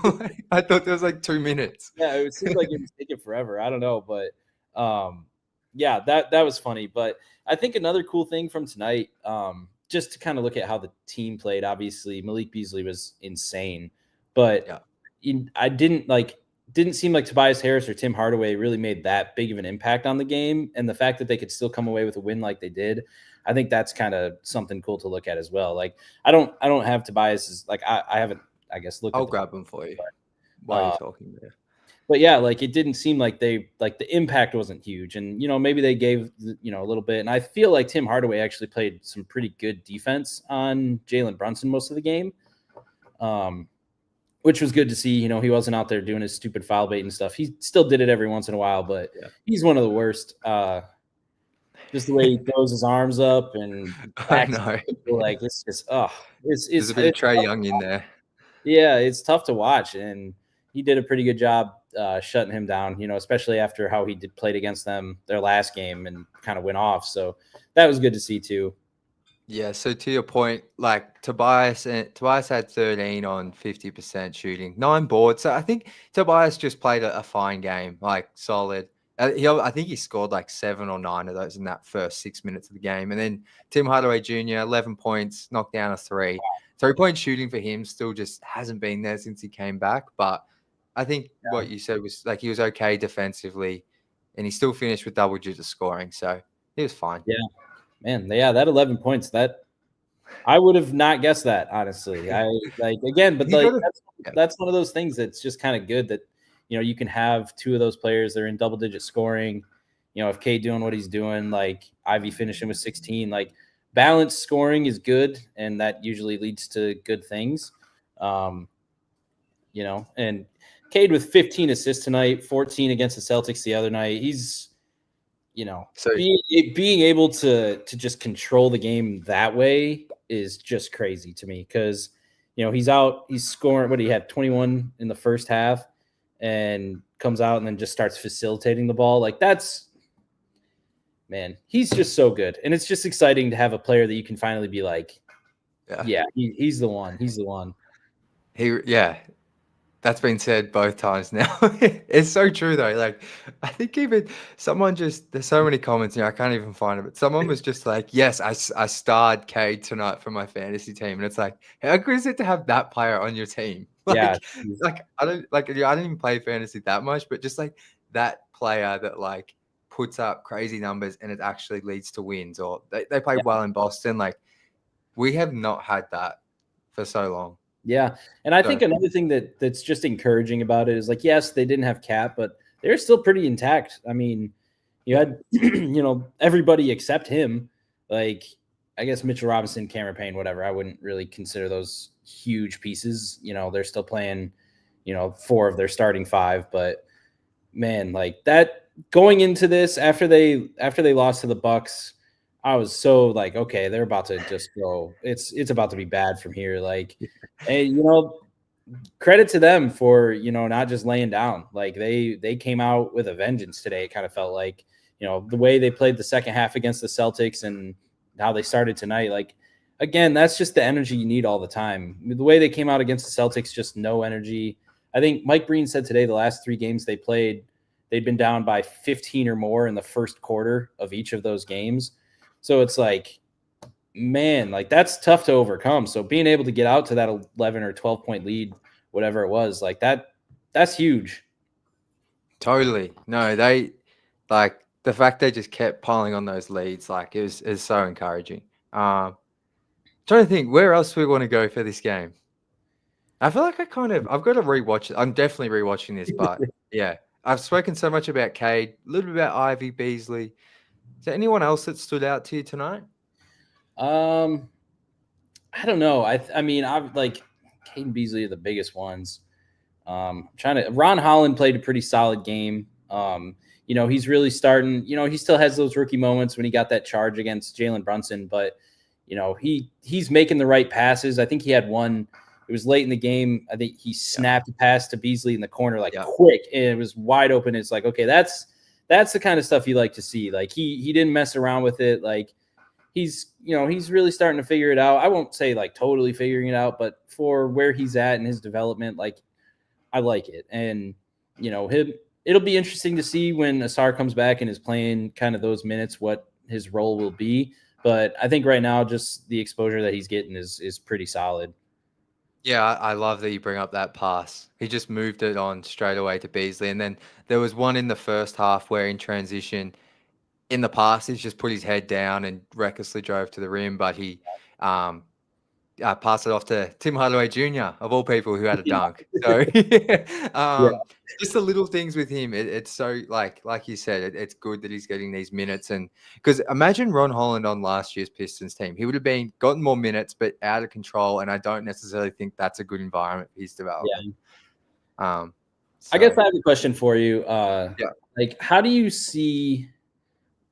I thought there was like 2 minutes. yeah, it seemed like it was taking forever. I don't know, but yeah, that was funny. But I think another cool thing from tonight, just to kind of look at how the team played. Obviously, Malik Beasley was insane, but I didn't seem like Tobias Harris or Tim Hardaway really made that big of an impact on the game. And the fact that they could still come away with a win like they did, I think that's kind of something cool to look at as well. Like, I don't have Tobias's, like, I haven't, I guess, looked. I'll grab them for you while you're talking there. But yeah, like, it didn't seem like the impact wasn't huge. And, maybe they gave, a little bit. And I feel like Tim Hardaway actually played some pretty good defense on Jalen Brunson most of the game. Which was good to see. He wasn't out there doing his stupid foul bait and stuff. He still did it every once in a while, but he's one of the worst. Just the way he throws his arms up and I know. Like, it's just there's a bit of Trae Young in there. Yeah, it's tough to watch, and he did a pretty good job shutting him down. Especially after how he played against them their last game and kind of went off. So that was good to see too. Yeah, so to your point, like Tobias had 13 on 50% shooting, 9 boards. So I think Tobias just played a fine game, like solid. I think he scored like 7 or 9 of those in that first 6 minutes of the game. And then Tim Hardaway Jr., 11 points, knocked down a 3. 3-point shooting for him still just hasn't been there since he came back. But I think what you said was like he was okay defensively, and he still finished with double-digit scoring. So he was fine. Yeah. Man, yeah, that 11 points, that I would have not guessed that, honestly. That's one of those things that's just kind of good that, you can have 2 of those players that are in double-digit scoring. If Cade doing what he's doing, like Ivy finishing with 16, like balanced scoring is good, and that usually leads to good things. And Cade with 15 assists tonight, 14 against the Celtics the other night. He's so being able to just control the game that way is just crazy to me because, he's scoring. He had 21 in the first half and comes out and then just starts facilitating the ball. Like, he's just so good. And it's just exciting to have a player that you can finally be like, he's the one. He's the one. That's been said both times now. It's so true though. Like, I think even there's so many comments I can't even find it. But someone was just like, "Yes, I starred Cade tonight for my fantasy team," and it's like, how good is it to have that player on your team? I don't even play fantasy that much, but just like that player that like puts up crazy numbers and it actually leads to wins, or they play well in Boston. Like, we have not had that for so long. Yeah. And I think another thing that's just encouraging about it is like, yes, they didn't have Cap, but they're still pretty intact. I mean, you had, everybody except him. Like, I guess Mitchell Robinson, Cameron Payne, whatever. I wouldn't really consider those huge pieces. They're still playing, 4 of their starting 5. But man, like that going into this after they lost to the Bucks, I was so like, okay, they're about to just go. It's about to be bad from here. Like, and credit to them for not just laying down. Like they came out with a vengeance today. It kind of felt like the way they played the second half against the Celtics and how they started tonight. Like, again, that's just the energy you need all the time. The way they came out against the Celtics, just no energy. I think Mike Breen said today the last 3 games they played, they'd been down by 15 or more in the first quarter of each of those games. So it's like, man, like that's tough to overcome. So being able to get out to that 11 or 12 point lead, whatever it was, like that's huge. Totally. No, they like the fact they just kept piling on those leads, like is so encouraging. Trying to think where else we want to go for this game. I feel like I've got to rewatch it. I'm definitely rewatching this, but yeah, I've spoken so much about Cade, a little bit about Ivy, Beasley. Is there anyone else that stood out to you tonight? I don't know. I mean, I've like Cade and Beasley are the biggest ones. Ron Holland played a pretty solid game. He's really starting, he still has those rookie moments when he got that charge against Jalen Brunson, but he's making the right passes. I think he had one. It was late in the game. I think he snapped a pass to Beasley in the corner quick, and it was wide open. It's like, okay, that's the kind of stuff you like to see. Like he didn't mess around with it. Like he's really starting to figure it out. I won't say like totally figuring it out, but for where he's at in his development, like I like it. And it'll be interesting to see when Asar comes back and is playing kind of those minutes, what his role will be. But I think right now, just the exposure that he's getting is pretty solid. Yeah, I love that you bring up that pass. He just moved it on straight away to Beasley. And then there was one in the first half where in transition, in the pass, he's just put his head down and recklessly drove to the rim, but he passed it off to Tim Hardaway Jr., of all people, who had a dunk. So just the little things with him. It's so, like you said, it's good that he's getting these minutes. And because imagine Ron Holland on last year's Pistons team. He would have gotten more minutes, but out of control. And I don't necessarily think that's a good environment for his development. Yeah. I guess I have a question for you. Like, how do you see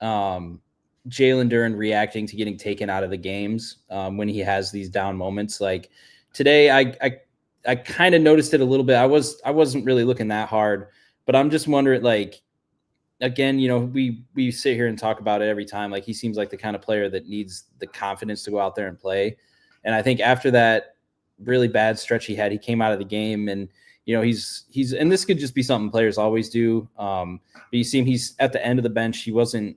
Jalen Duren reacting to getting taken out of the games when he has these down moments? Like today, I kind of noticed it a little bit. I wasn't really looking that hard, but I'm just wondering, like, again, we sit here and talk about it every time. Like he seems like the kind of player that needs the confidence to go out there and play. And I think after that really bad stretch he had, he came out of the game and he's and this could just be something players always do. But you see him, he's at the end of the bench. He wasn't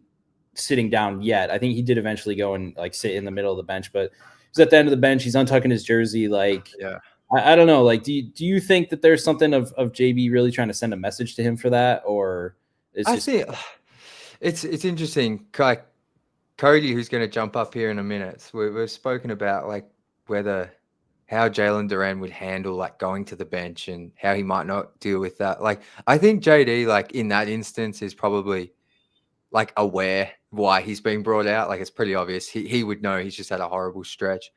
sitting down yet. I think he did eventually go and like sit in the middle of the bench, but he's at the end of the bench. He's untucking his jersey. Like, I don't know. Like, do you think that there's something of JB really trying to send a message to him for that, or it's interesting. Like Cody, who's going to jump up here in a minute. We've spoken about like how Jalen Duren would handle like going to the bench and how he might not deal with that. Like, I think JD, like in that instance, is probably like aware why he's being brought out. Like it's pretty obvious. He would know he's just had a horrible stretch.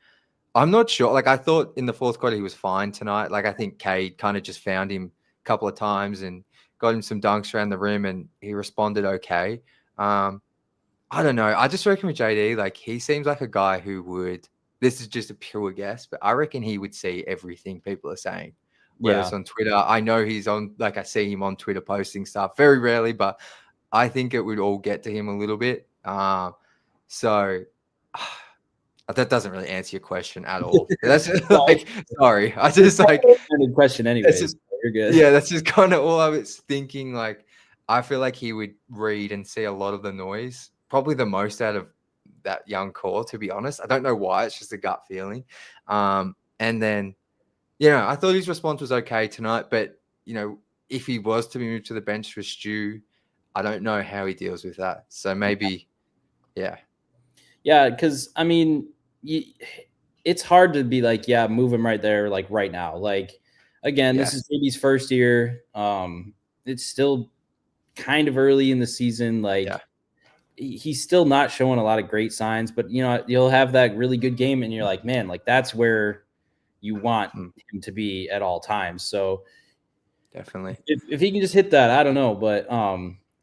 I'm not sure. Like I thought in the fourth quarter he was fine tonight. Like I think Cade kind of just found him a couple of times and got him some dunks around the rim and he responded okay. I don't know. I just reckon with JD, like he seems like a guy who would, this is just a pure guess, but I reckon he would see everything people are saying. Whether it's on Twitter. I know he's on, like I see him on Twitter posting stuff very rarely, but I think it would all get to him a little bit. So that doesn't really answer your question at all. That's just like, sorry. I just like question anyway. You're good. Yeah, that's just kind of all I was thinking. Like, I feel like he would read and see a lot of the noise, probably the most out of that young core, to be honest. I don't know why. It's just a gut feeling. And then, I thought his response was okay tonight, but, if he was to be moved to the bench for Stu, I don't know how he deals with that. So maybe, yeah. Yeah, because, I mean, it's hard to be like, move him right there, like right now. Like, again, this is JB's first year. It's still kind of early in the season. Like, he's still not showing a lot of great signs, but, you'll have that really good game, and you're like, man, like that's where you want him to be at all times. So definitely. If he can just hit that, I don't know. But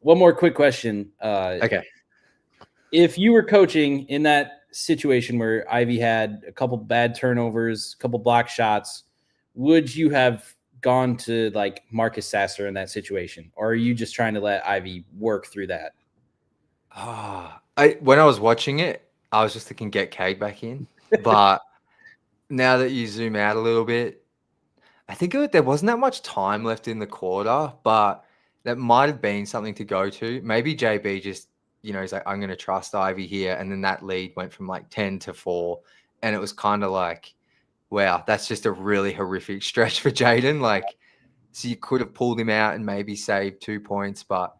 one more quick question. Okay. If you were coaching in that situation where Ivy had a couple bad turnovers, a couple block shots, would you have gone to like Marcus Sasser in that situation? Or are you just trying to let Ivy work through that? When I was watching it, I was just thinking get Cade back in. But now that you zoom out a little bit, I think there wasn't that much time left in the quarter, but that might have been something to go to. Maybe JB just, he's like, I'm going to trust Ivy here. And then that lead went from like 10 to 4. And it was kind of like, wow, that's just a really horrific stretch for Jaden. Like, so you could have pulled him out and maybe saved 2 points. But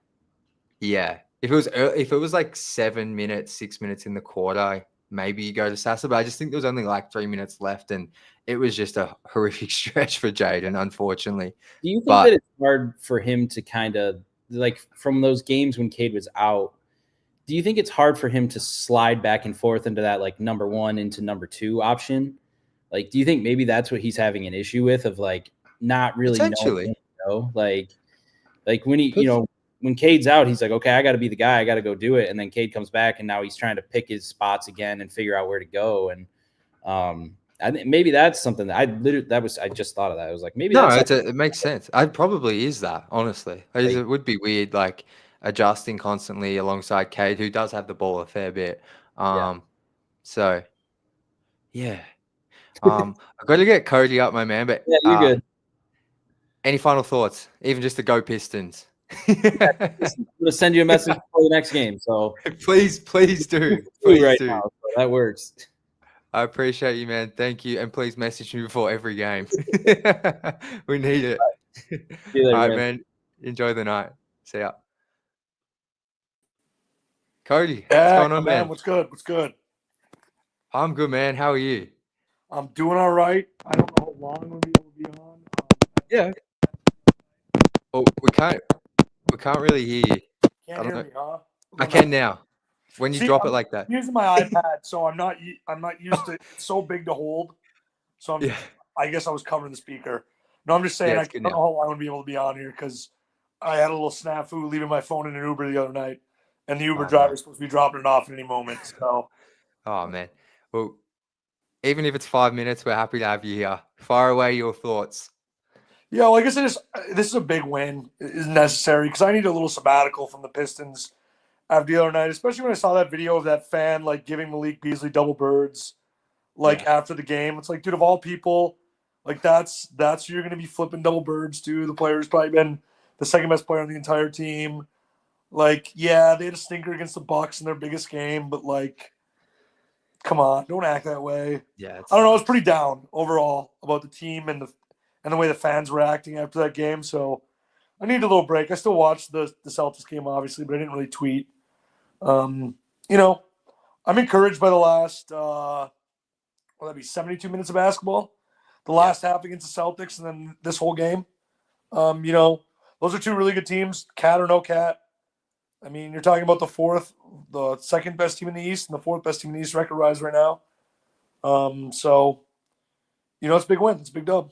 yeah, if it was like 7 minutes, 6 minutes in the quarter, maybe you go to Sasser. But I just think there was only like 3 minutes left. And it was just a horrific stretch for Jaden, unfortunately. Do you think that it's hard for him to kind of, like, from those games when Cade was out, do you think it's hard for him to slide back and forth into that, like, number one into number two option? Like, do you think maybe that's what he's having an issue with, of, like, not really knowing, like when he, when Cade's out, he's like, okay, I got to be the guy. I got to go do it. And then Cade comes back, and now he's trying to pick his spots again and figure out where to go. And I think maybe that's something that I just thought of that. I was like, maybe it makes sense. It probably is that, honestly. It would be weird, like adjusting constantly alongside Cade, who does have the ball a fair bit. So yeah. I've got to get Cody up, my man. But yeah, you're good. Any final thoughts? Even just to go Pistons. I'm gonna send you a message for the next game. So please do. Please do. Now, so that works. I appreciate you, man. Thank you. And please message me before every game. We need it. Later, all right, man. Enjoy the night. See ya. Cody, what's going on, man? What's good? I'm good, man. How are you? I'm doing all right. I don't know how long we'll be able to be on. Yeah. Oh, we can't really hear you. Can't hear me, huh? I can now. When you drop it like that. I'm using my iPad, so I'm not used to. It's so big to hold. So I guess I was covering the speaker. No, I'm just saying I don't know how long I'm gonna be able to be on here because I had a little snafu leaving my phone in an Uber the other night, and the Uber driver is supposed to be dropping it off at any moment. So. Oh man. Well, even if it's 5 minutes, we're happy to have you here. Fire away your thoughts. Yeah, well, I guess this is a big win. It is necessary because I need a little sabbatical from the Pistons after the other night, especially when I saw that video of that fan like giving Malik Beasley double birds after the game. It's like, dude, of all people, like that's who you're going to be flipping double birds to. The player's probably been the second best player on the entire team. Like, yeah, they had a stinker against the Bucks in their biggest game, but like, come on, don't act that way. Yeah, I don't know. I was pretty down overall about the team and the way the fans were acting after that game. So I need a little break. I still watched the Celtics game, obviously, but I didn't really tweet. I'm encouraged by the last, will that be 72 minutes of basketball? The last half against the Celtics and then this whole game. Those are two really good teams, Cat or no Cat. I mean, you're talking about the second best team in the East and the fourth best team in the East record-wise right now. It's a big win. It's a big dub.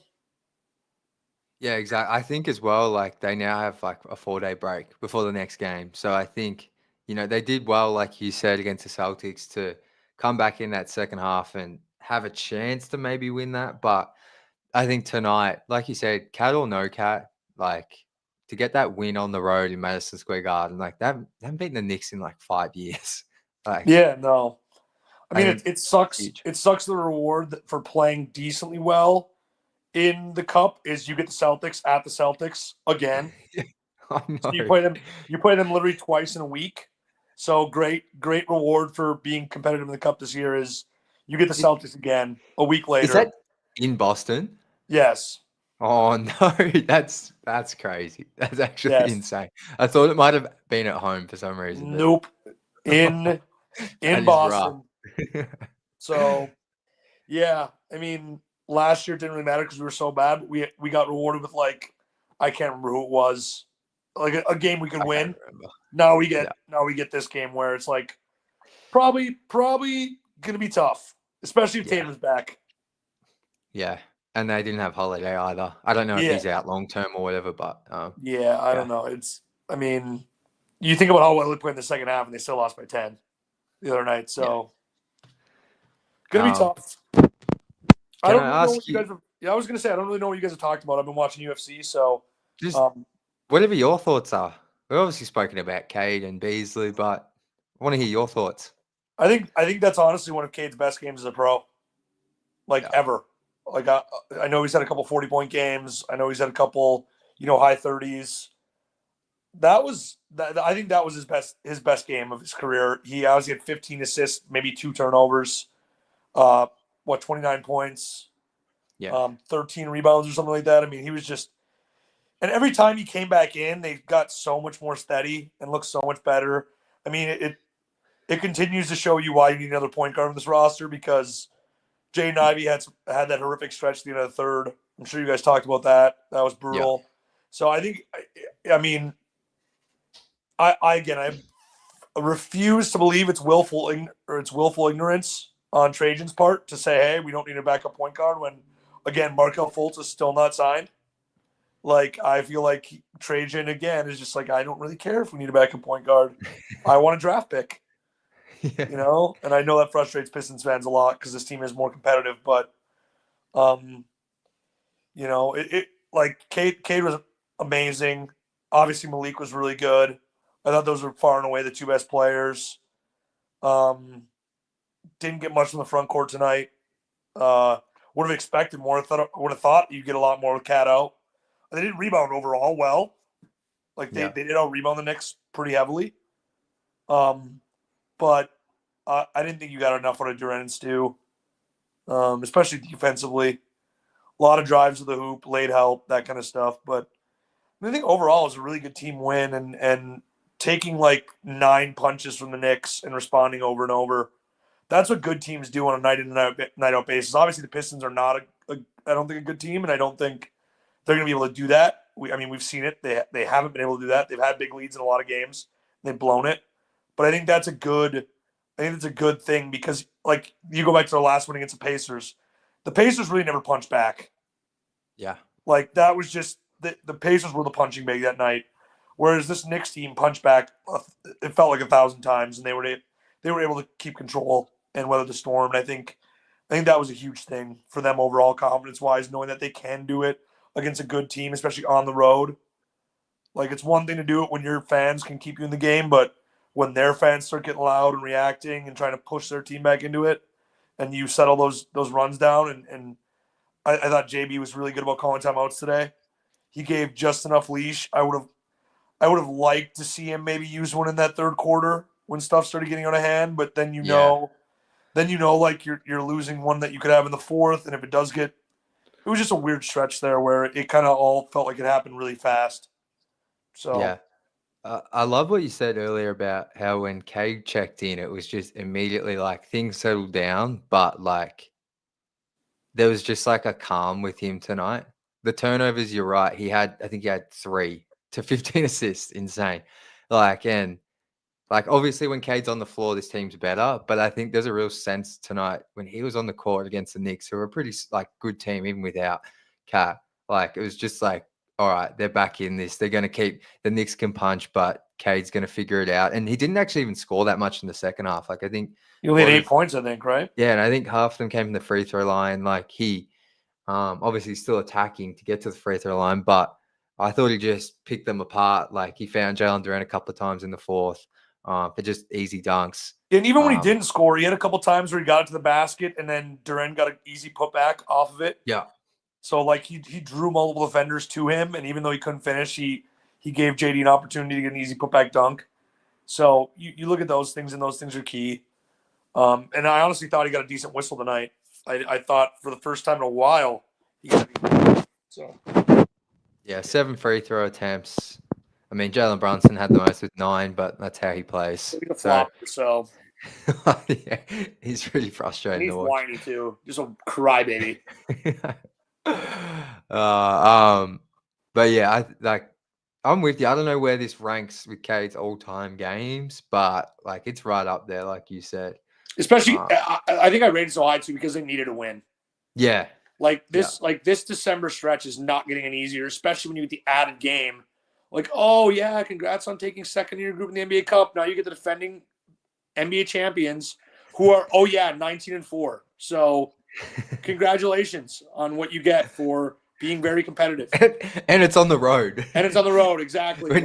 Yeah, exactly. I think as well, like they now have like a 4-day break before the next game. So I think, they did well, like you said, against the Celtics to come back in that second half and have a chance to maybe win that. But I think tonight, like you said, Cat or no Cat, like to get that win on the road in Madison Square Garden, like they haven't beaten the Knicks in like 5 years. Like, yeah, no. I mean, it sucks. Huge. It sucks the reward for playing decently well in the cup is you get the Celtics at the Celtics again. I know. So you play them literally twice in a week. So great reward for being competitive in the cup this year is you get the Celtics again a week later. Is that in Boston? Yes. Oh no, that's crazy. That's actually insane. I thought it might have been at home for some reason. Nope. In Boston. So yeah, I mean, last year it didn't really matter because we were so bad. We got rewarded with like I can't remember who it was, like a game we could win. Now we get this game where it's like probably gonna be tough, especially if Tatum's back. Yeah, and they didn't have Holiday either. I don't know if he's out long term or whatever, but I don't know. I mean, you think about how well they played in the second half, and they still lost by 10 the other night. So gonna be tough. I don't know what you guys have. Yeah, I was gonna say I don't really know what you guys have talked about. I've been watching UFC, so just whatever your thoughts are. We've obviously spoken about Cade and Beasley, but I want to hear your thoughts. I think that's honestly one of Cade's best games as a pro, ever. Like I know he's had a couple 40-point games. I know he's had a couple, high 30s. I think that was his best game of his career. He obviously had 15 assists, maybe 2 turnovers. 29 points, 13 rebounds or something like that. I mean, he was just, and every time he came back in, they got so much more steady and looked so much better. I mean, it continues to show you why you need another point guard on this roster because Jaden Ivey had that horrific stretch at the end of the third. I'm sure you guys talked about that. That was brutal. Yeah. So I think, I refuse to believe it's willful ignorance on Trajan's part to say, hey, we don't need a backup point guard when, again, Markelle Fultz is still not signed. Like, I feel like Trajan, again, is just like, I don't really care if we need a backup point guard. I want a draft pick, Yeah. you know? And I know that frustrates Pistons fans a lot because this team is more competitive. But, you know, like, Cade was amazing. Obviously, Malik was really good. I thought those were far and away the two best players. Didn't get much from the front court tonight. Would have expected more. Would have thought you'd get a lot more with Cat out. They didn't rebound overall well. Like they did out rebound the Knicks pretty heavily. But I didn't think you got enough out of Durant and Stu, especially defensively. A lot of drives to the hoop, late help, that kind of stuff. But I think overall it was a really good team win, and taking like 9 punches from the Knicks and responding over and over. That's what good teams do on a night in and night out basis. Obviously, the Pistons are not I don't think a good team, and I don't think they're going to be able to do that. We've seen it. They haven't been able to do that. They've had big leads in a lot of games. They've blown it. But I think that's a good thing because, like, you go back to the last one against the Pacers. The Pacers really never punched back. Yeah. Like, that was just the Pacers were the punching bag that night. Whereas this Knicks team punched back, it felt like 1,000 times, and they were able to keep control and weather the storm. And I think that was a huge thing for them overall, confidence-wise, knowing that they can do it against a good team, especially on the road. Like, it's one thing to do it when your fans can keep you in the game, but when their fans start getting loud and reacting and trying to push their team back into it, and you settle those runs down, and I thought JB was really good about calling timeouts today. He gave just enough leash. I would have liked to see him maybe use one in that third quarter when stuff started getting out of hand, but then you know like you're losing one that you could have in the fourth, and if it does get, it was just a weird stretch there where it kind of all felt like it happened really fast. So yeah, I love what you said earlier about how when Cade checked in, it was just immediately like things settled down, but like there was just like a calm with him tonight. The turnovers, you're right. I think he had 3 to 15 assists. Insane. Obviously when Cade's on the floor, this team's better, but I think there's a real sense tonight when he was on the court against the Knicks, who are a pretty like good team, even without Cat. Like, it was just like, all right, they're back in this. They're going to keep the Knicks can punch, but Cade's going to figure it out. And he didn't actually even score that much in the second half. Like, I think you only had 8 points, I think, right? Yeah, and I think half of them came from the free throw line. Like, he obviously still attacking to get to the free throw line, but I thought he just picked them apart. Like, he found Jalen Durant a couple of times in the fourth for just easy dunks. And even when he didn't score, he had a couple times where he got it to the basket, and then Durant got an easy putback off of it. Yeah. So, like, he drew multiple defenders to him, and even though he couldn't finish, he gave JD an opportunity to get an easy putback dunk. So you look at those things, and those things are key. And I honestly thought he got a decent whistle tonight. I thought for the first time in a while he got a decent whistle. So yeah, 7 free throw attempts. I mean, Jalen Brunson had the most with 9, but that's how he plays. He's a flopper, so yeah, he's really frustrating. And he's whiny too, just a crybaby. But yeah, I'm with you. I don't know where this ranks with Cade's all-time games, but like it's right up there, like you said. Especially, I think I rated so high too because they needed a win. Yeah, like this December stretch is not getting any easier, especially when you get the added game. Like, oh yeah, congrats on taking second in your group in the NBA Cup. Now you get the defending NBA champions who are 19-4. So congratulations on what you get for being very competitive. And it's on the road. Exactly. When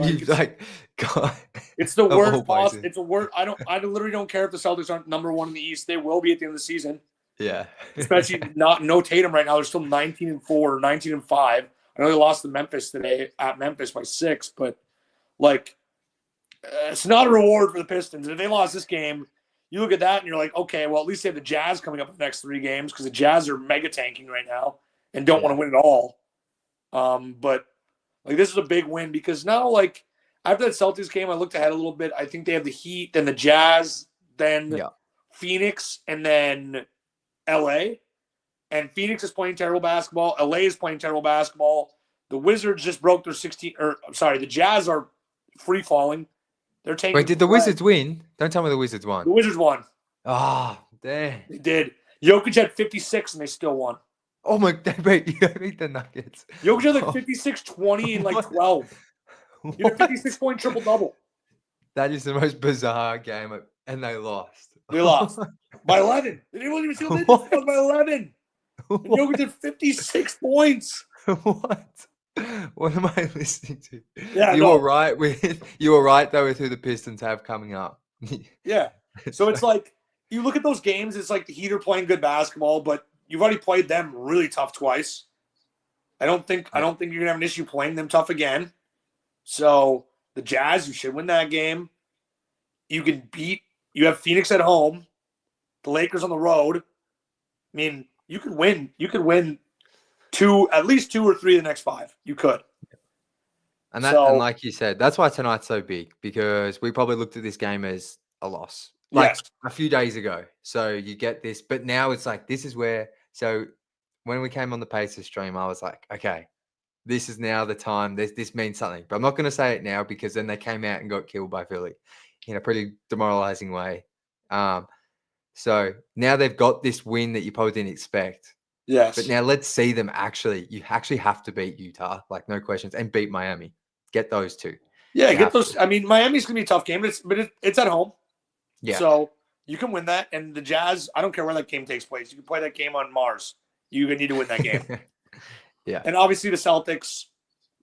God, it's the worst possible. It's a word. I literally don't care if the Celtics aren't number 1 in the East. They will be at the end of the season. Yeah. Especially no Tatum right now. They're still 19-4, 19-5. I know they lost to Memphis today at Memphis by 6, but like it's not a reward for the Pistons. If they lost this game, you look at that and you're like, okay, well, at least they have the Jazz coming up in the next 3 games because the Jazz are mega tanking right now and don't want to win at all. But like this is a big win because now, like after that Celtics game, I looked ahead a little bit. I think they have the Heat, then the Jazz, then Phoenix, and then LA. And Phoenix is playing terrible basketball. LA is playing terrible basketball. The Wizards just broke their the Jazz are free falling. They're taking. Wait, did the Wizards win? Don't tell me the Wizards won. The Wizards won. Ah, damn. They did. Jokic had 56 and they still won. Oh my, they beat the Nuggets. Jokic had like 56, 20, and like 12. He had a 56-point triple-double. That is the most bizarre game, and they lost. They lost by 11. They didn't even see they lost by 11. And Jokic did 56 points. What? What am I listening to? Yeah, you were right though with who the Pistons have coming up. Yeah. So it's like you look at those games, it's like the Heat are playing good basketball, but you've already played them really tough twice. I don't think you're gonna have an issue playing them tough again. So the Jazz, you should win that game. You have Phoenix at home, the Lakers on the road. I mean, you could win. You could win at least 2 or 3 of the next 5. You could. And like you said, that's why tonight's so big, because we probably looked at this game as a loss. Like a few days ago. So you get this, but now it's like, this is where, so when we came on the Pacers stream, I was like, okay, this is now the time. This means something. But I'm not going to say it now, because then they came out and got killed by Philly in a pretty demoralizing way. So now they've got this win that you probably didn't expect. Yes. But now let's see them you actually have to beat Utah, like no questions, and beat Miami. Get those 2. Yeah, get those. To. I mean, Miami's going to be a tough game, but it's at home. Yeah. So you can win that. And the Jazz, I don't care where that game takes place. You can play that game on Mars. You need to win that game. Yeah. And obviously the Celtics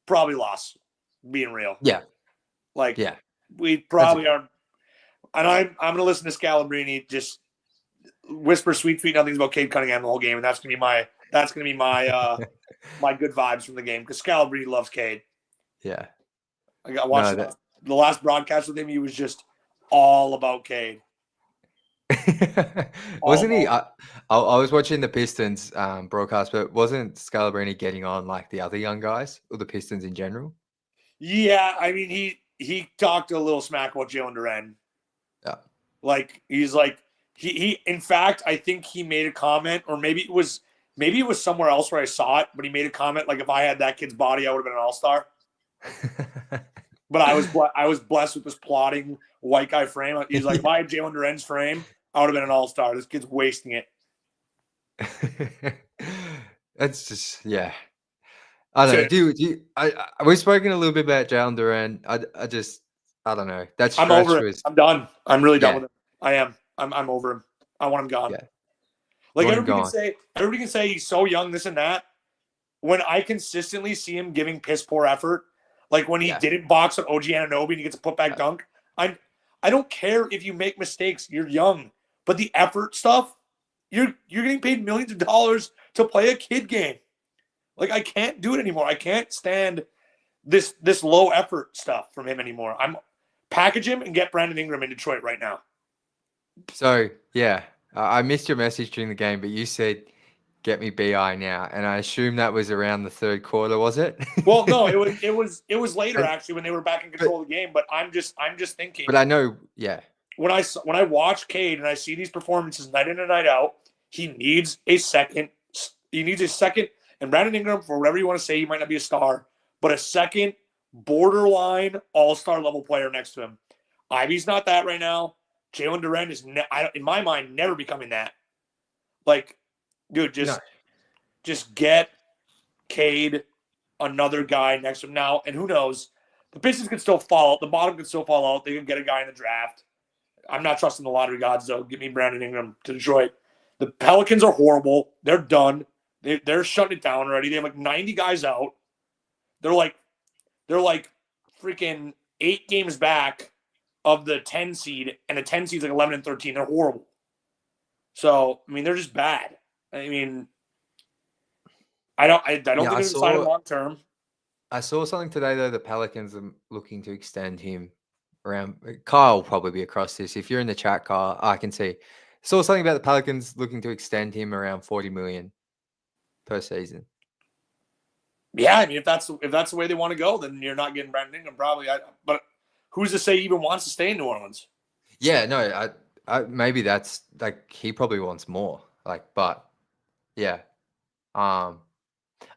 probably lost, being real. Yeah. We probably are. And I'm going to listen to Scalabrine just whisper sweet nothings about Cade Cunningham the whole game, and that's gonna be my my good vibes from the game, because Scalabrine loves Cade. Yeah. I got watched the last broadcast with him. He was just all about Cade. Wasn't he? I was watching the Pistons broadcast, but wasn't Scalabrine getting on like the other young guys or the Pistons in general? Yeah, I mean he talked a little smack about Jalen Duren. Yeah. Like he's like he in fact, I think he made a comment, or maybe it was somewhere else where I saw it, but he made a comment like, if I had that kid's body, I would have been an all-star. But I was blessed with this plotting white guy frame. He's like, if I had Jalen Duren's frame, I would have been an all-star. This kid's wasting it. That's just, yeah. I don't know. We've spoken a little bit about Jalen Duren. I don't know. That's I'm over it. I'm done. I'm really done with him. I am. I'm over him. I want him gone. Yeah. Like everybody can say he's so young, this and that. When I consistently see him giving piss poor effort, like when he didn't box on OG Anunoby and he gets a putback dunk, I don't care if you make mistakes. You're young, but the effort stuff, you're getting paid millions of dollars to play a kid game. Like, I can't do it anymore. I can't stand this low effort stuff from him anymore. I'm package him and get Brandon Ingram in Detroit right now. So yeah, I missed your message during the game, but you said, "Get me BI now," and I assume that was around the third quarter, was it? Well, no, it was later actually, when they were back in control of the game. But I'm just thinking. But I know, yeah. When I watch Cade and I see these performances night in and night out, he needs a second. He needs a second. And Brandon Ingram, for whatever you want to say, he might not be a star, but a second borderline all-star level player next to him. Ivy's not that right now. Jalen Duren is, in my mind, never becoming that. Like, dude, just get Cade, another guy next to him now. And who knows? The Pistons could still fall out. The bottom could still fall out. They could get a guy in the draft. I'm not trusting the lottery gods, though. Give me Brandon Ingram to Detroit. The Pelicans are horrible. They're done. They're shutting it down already. They have like 90 guys out. They're like freaking 8 games back of the 10 seed, and the 10 seed's like 11 and 13. They're horrible. So, I mean, they're just bad. I mean, I don't think they're going to sign him long term. I saw something today, though. The Pelicans are looking to extend him around. Kyle will probably be across this. If you're in the chat, Kyle, I can see. Saw something about the Pelicans looking to extend him around $40 million per season. Yeah, I mean, if that's the way they want to go, then you're not getting Brandon Ingram probably. But who's to say he even wants to stay in New Orleans? Yeah, no, I maybe that's like, he probably wants more. Like, but yeah, I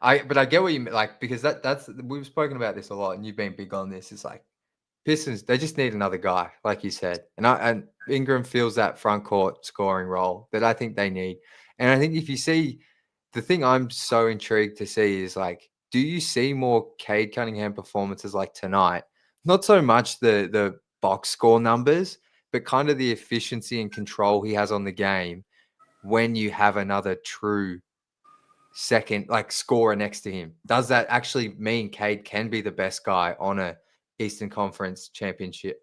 get what you mean. Like, because that's we've spoken about this a lot, and you've been big on this. It's like Pistons, they just need another guy, like you said, and Ingram fills that front court scoring role that I think they need. And I think if you see the thing I'm so intrigued to see is like, do you see more Cade Cunningham performances like tonight? Not so much the box score numbers, but kind of the efficiency and control he has on the game when you have another true second like scorer next to him. Does that actually mean Cade can be the best guy on a Eastern Conference championship,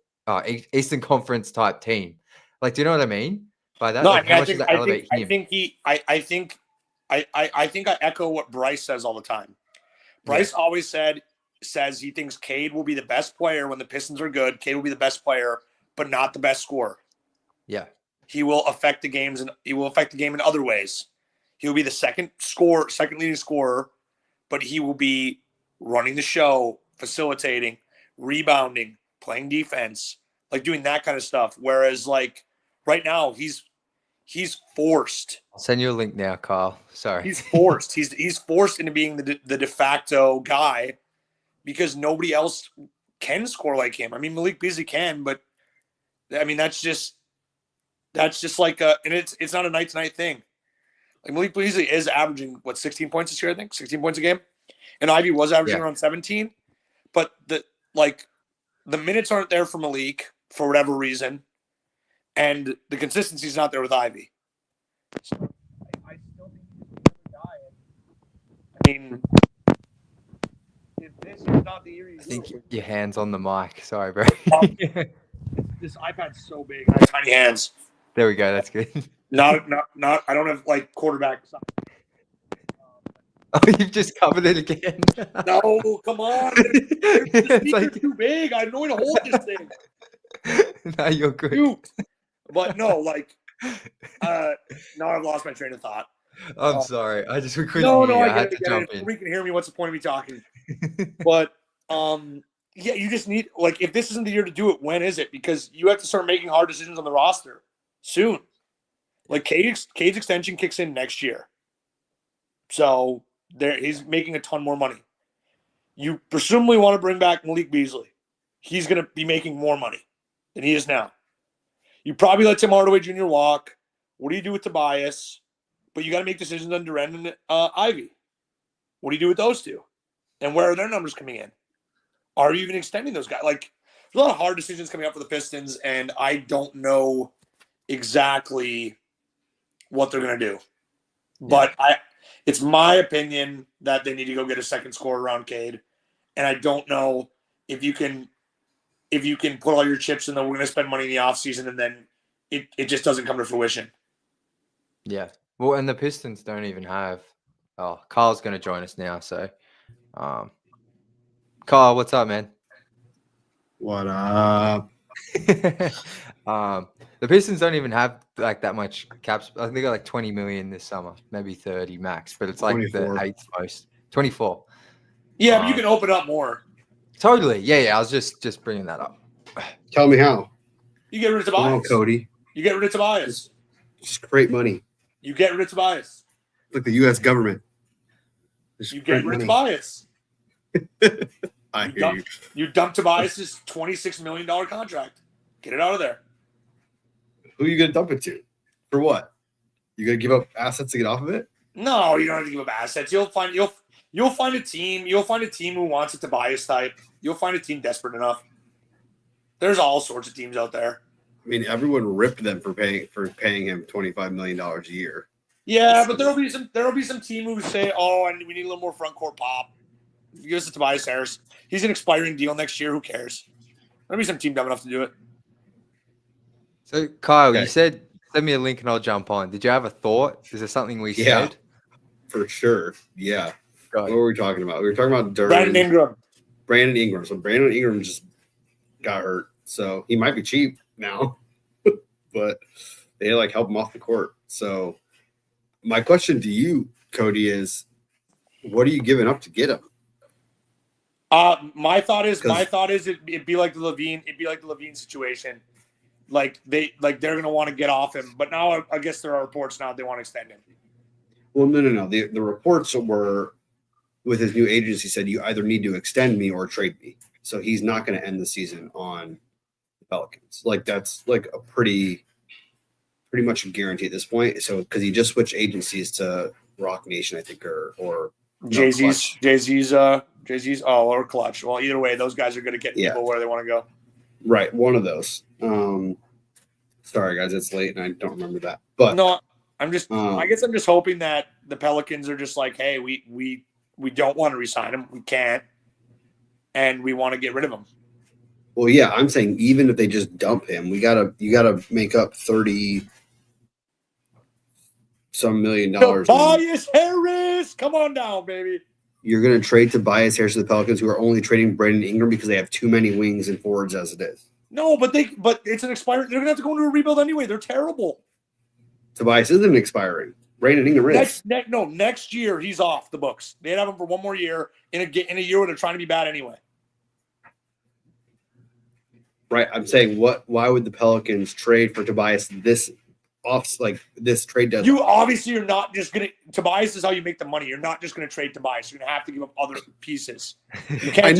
Eastern Conference type team? Like, do you know what I mean by that? No, Like, I mean, how much does that elevate him? I think I echo what Bryce says all the time. Bryce always says he thinks Cade will be the best player when the Pistons are good. Cade will be the best player, but not the best scorer. Yeah. He will affect the games and he will affect the game in other ways. He will be the second leading scorer, but he will be running the show, facilitating, rebounding, playing defense, like doing that kind of stuff. Whereas like right now he's forced. I'll send you a link now, Kyle. Sorry. He's forced. He's forced into being the de facto guy because nobody else can score like him. I mean, Malik Beasley can, but I mean that's just like and it's not a night to night thing. Like Malik Beasley is averaging 16 points this year, I think, 16 points a game, and Ivy was averaging around 17. But the minutes aren't there for Malik for whatever reason, and the consistency is not there with Ivy. So I still think he's a guy. I mean, if this is not the year, I think your hands on the mic. Sorry, bro. This iPad's so big. I have tiny hands. There we go. That's good. Not. I don't have like quarterback. Oh, you've just covered it again. No, come on. The It's speaker's too big. I have no way to hold this thing. No, you're good. Shoot. But no, like, now I've lost my train of thought. I'm sorry. I just couldn't No, hear you. I had get to it. jump If in. we can hear me, what's the point of me talking? But, yeah, you just need, like, if this isn't the year to do it, when is it? Because you have to start making hard decisions on the roster soon. Like, Cade's extension kicks in next year. So he's making a ton more money. You presumably want to bring back Malik Beasley. He's going to be making more money than he is now. You probably let Tim Hardaway Jr. walk. What do you do with Tobias? But you got to make decisions on Durant and Ivy. What do you do with those two? And where are their numbers coming in? Are you even extending those guys? Like, there's a lot of hard decisions coming up for the Pistons, and I don't know exactly what they're going to do. But it's my opinion that they need to go get a second scorer around Cade. And I don't know if you can put all your chips in that we're going to spend money in the offseason and then it just doesn't come to fruition. Yeah. Well, and the Pistons don't even have. Oh, Kyle's going to join us now. So, Kyle, what's up, man? What up? The Pistons don't even have like that much caps. I think they got like 20 million this summer, maybe 30 max, but it's like 24. the eighth most. 24. Yeah, but you can open up more. Totally. Yeah. I was just bringing that up. Tell me how. You get rid of Come on, Tobias. Cody. You get rid of Tobias. Just create money. You get rid of Tobias. Like the U.S. government. Just You get print rid of money. Tobias. I hear you. You dump Tobias' $26 million contract. Get it out of there. Who are you going to dump it to? For what? You going to give up assets to get off of it? No, you don't have to give up assets. You'll find a team. You'll find a team who wants a Tobias type. You'll find a team desperate enough. There's all sorts of teams out there. I mean, everyone ripped them for paying him $25 million a year. Yeah, but there'll be some team who say, "Oh, and we need a little more front court pop." Give us to Tobias Harris. He's an expiring deal next year. Who cares? There'll be some team dumb enough to do it. So, Kyle, Okay. you said send me a link and I'll jump on. Did you have a thought? Is there something we Yeah. said? For sure. Yeah. Go What ahead. were we talking about? We were talking about Brandon Ingram. Brandon Ingram. So Brandon Ingram just got hurt. So he might be cheap now, but they like help him off the court. So my question to you, Cody, is what are you giving up to get him? My thought is it'd be like the Levine situation. Like they're gonna want to get off him, but now I guess there are reports now they want to extend him. Well, no. The reports were with his new agency said you either need to extend me or trade me. So he's not going to end the season on the Pelicans. Like that's like a pretty much a guarantee at this point. So because he just switched agencies to Rock Nation, I think, or Jay-Z's or Clutch. Well, either way, those guys are going to get people where they want to go. Right, one of those. Sorry, guys, it's late and I don't remember that. But no, I guess I'm just hoping that the Pelicans are just like, hey, we don't want to resign him, we can't, and we want to get rid of him. Well, yeah, I'm saying even if they just dump him, you gotta make up $30 some million. Tobias Harris, come on down, baby. You're gonna trade Tobias Harris to the Pelicans, who are only trading Brandon Ingram because they have too many wings and forwards as it is. No, but it's an expiring. They're gonna have to go into a rebuild anyway. They're terrible. Tobias isn't expiring. Brandon Ingram is. Next year he's off the books. They'd have him for one more year in a year where they're trying to be bad anyway. Right. I'm saying why would the Pelicans trade for Tobias this trade deadline? You obviously are not just gonna Tobias is how you make the money. You're not just gonna trade Tobias. You're gonna have to give up other pieces. You can't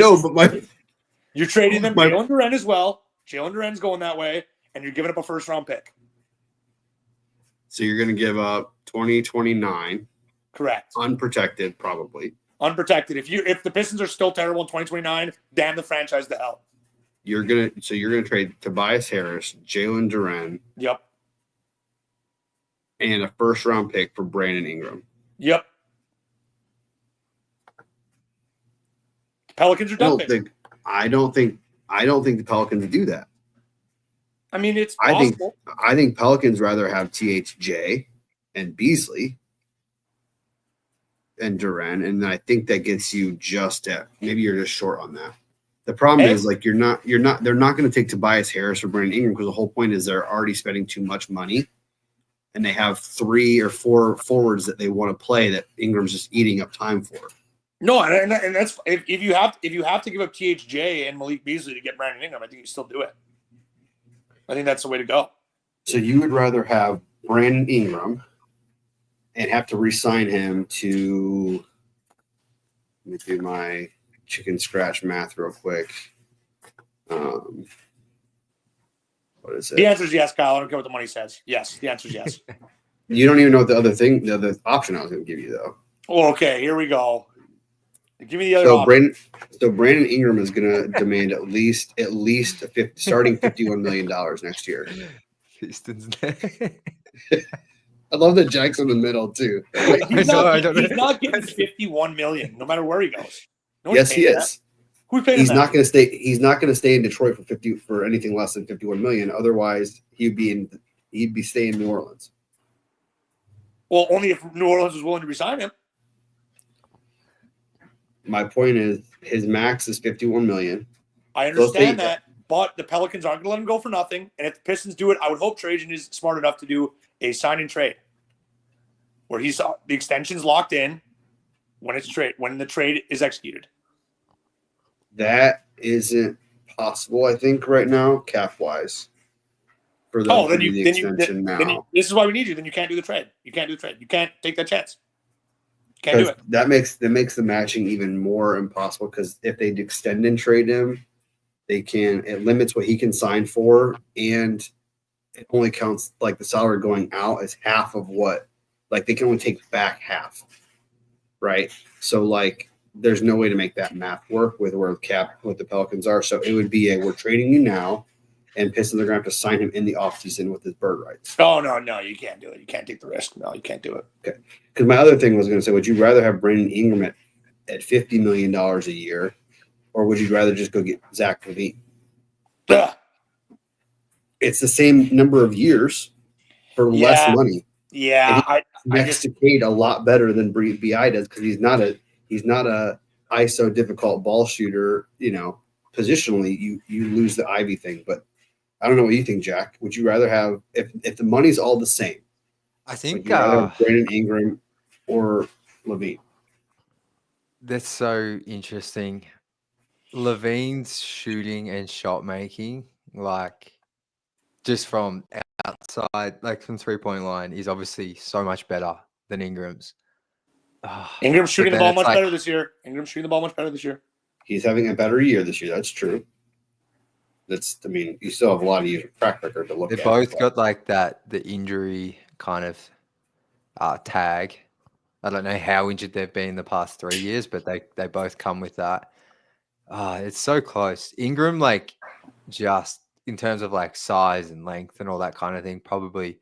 you're trading them Jalen Duren as well. Jalen Duren's going that way, and you're giving up a first round pick. So you're gonna give up 2029. Correct. Unprotected, probably. Unprotected. If the Pistons are still terrible in 2029, damn the franchise to hell. You're gonna trade Tobias Harris, Jalen Duren. Yep. And a first round pick for Brandon Ingram. Yep. The Pelicans are dumping. I don't think the Pelicans do that. I mean, it's possible. I think Pelicans rather have THJ and Beasley and Duren, and I think that gets you maybe you're just short on that. The problem is they're not going to take Tobias Harris or Brandon Ingram because the whole point is they're already spending too much money, and they have 3 or 4 forwards that they want to play that Ingram's just eating up time for. No, and that's if you have to give up THJ and Malik Beasley to get Brandon Ingram, I think you still do it. I think that's the way to go. So you would rather have Brandon Ingram and have to re-sign him to – let me do my chicken scratch math real quick. What is it? The answer is yes, Kyle. I don't care what the money says. Yes, the answer is yes. You don't even know what the other option I was going to give you, though. Oh, okay, here we go. Give me the other option. Brandon Ingram is going to demand at least starting $51 million next year. Pistons. I love that Jack's in the middle too. He's not getting $51 million, no matter where he goes. Yes, he is. Who's paying? He's not going to stay. He's not going to stay in Detroit for anything less than $51 million. Otherwise, he'd be staying in New Orleans. Well, only if New Orleans was willing to resign him. My point is, his max is $51 million. I understand that, but the Pelicans aren't going to let him go for nothing. And if the Pistons do it, I would hope Trajan is smart enough to do a sign and trade, where the extension's locked in when the trade is executed. That isn't possible, I think, right now, cap wise. This is why we need you. Then you can't do the trade. You can't do the trade. You can't take that chance. Can't do it. That makes the matching even more impossible because if they extend and trade him, it limits what he can sign for, and it only counts like the salary going out as half of what, like they can only take back half, right? So like there's no way to make that math work with where the Pelicans are. So it would be we're trading you now, and Pistons are going to have to sign him in the offseason with his bird rights. Oh, no, you can't do it. You can't take the risk. No, you can't do it. Okay. Because my other thing was going to say, would you rather have Brandon Ingram at $50 million a year, or would you rather just go get Zach LaVine? It's the same number of years for less money. Yeah. Next to Cade a lot better than B.I. does because he's not a ISO difficult ball shooter, positionally you lose the Ivy thing, but I don't know what you think, Jack. Would you rather have if the money's all the same? I think Brandon Ingram or LaVine. That's so interesting. LaVine's shooting and shot making, like just from outside, like from 3-point line, is obviously so much better than Ingram's. Ingram's shooting the ball much better this year. He's having a better year this year. That's true. You still have a lot of years of track record to look at. They both got like the injury kind of tag. I don't know how injured they've been the past 3 years, but they both come with that. It's so close. Ingram, like, just in terms of like size and length and all that kind of thing, probably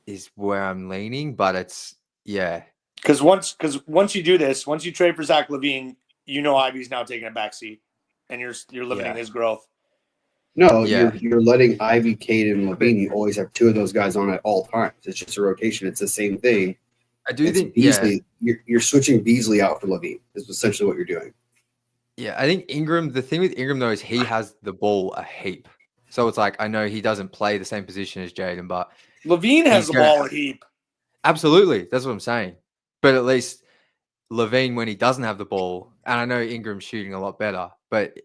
is where I'm leaning, but it's Because once you do this, once you trade for Zach LaVine, Ivy's now taking a back seat, and you're limiting his growth. No, Yeah. you're letting Ivy, Cade, and LaVine. You always have two of those guys on at all times. It's just a rotation. It's the same thing. I do think Beasley. You're switching Beasley out for LaVine. Is essentially what you're doing. Yeah, I think Ingram. The thing with Ingram though is he has the ball a heap. So it's like I know he doesn't play the same position as Jaden, but LaVine has the ball a heap. Absolutely, that's what I'm saying. But at least LaVine, when he doesn't have the ball, and I know Ingram's shooting a lot better, but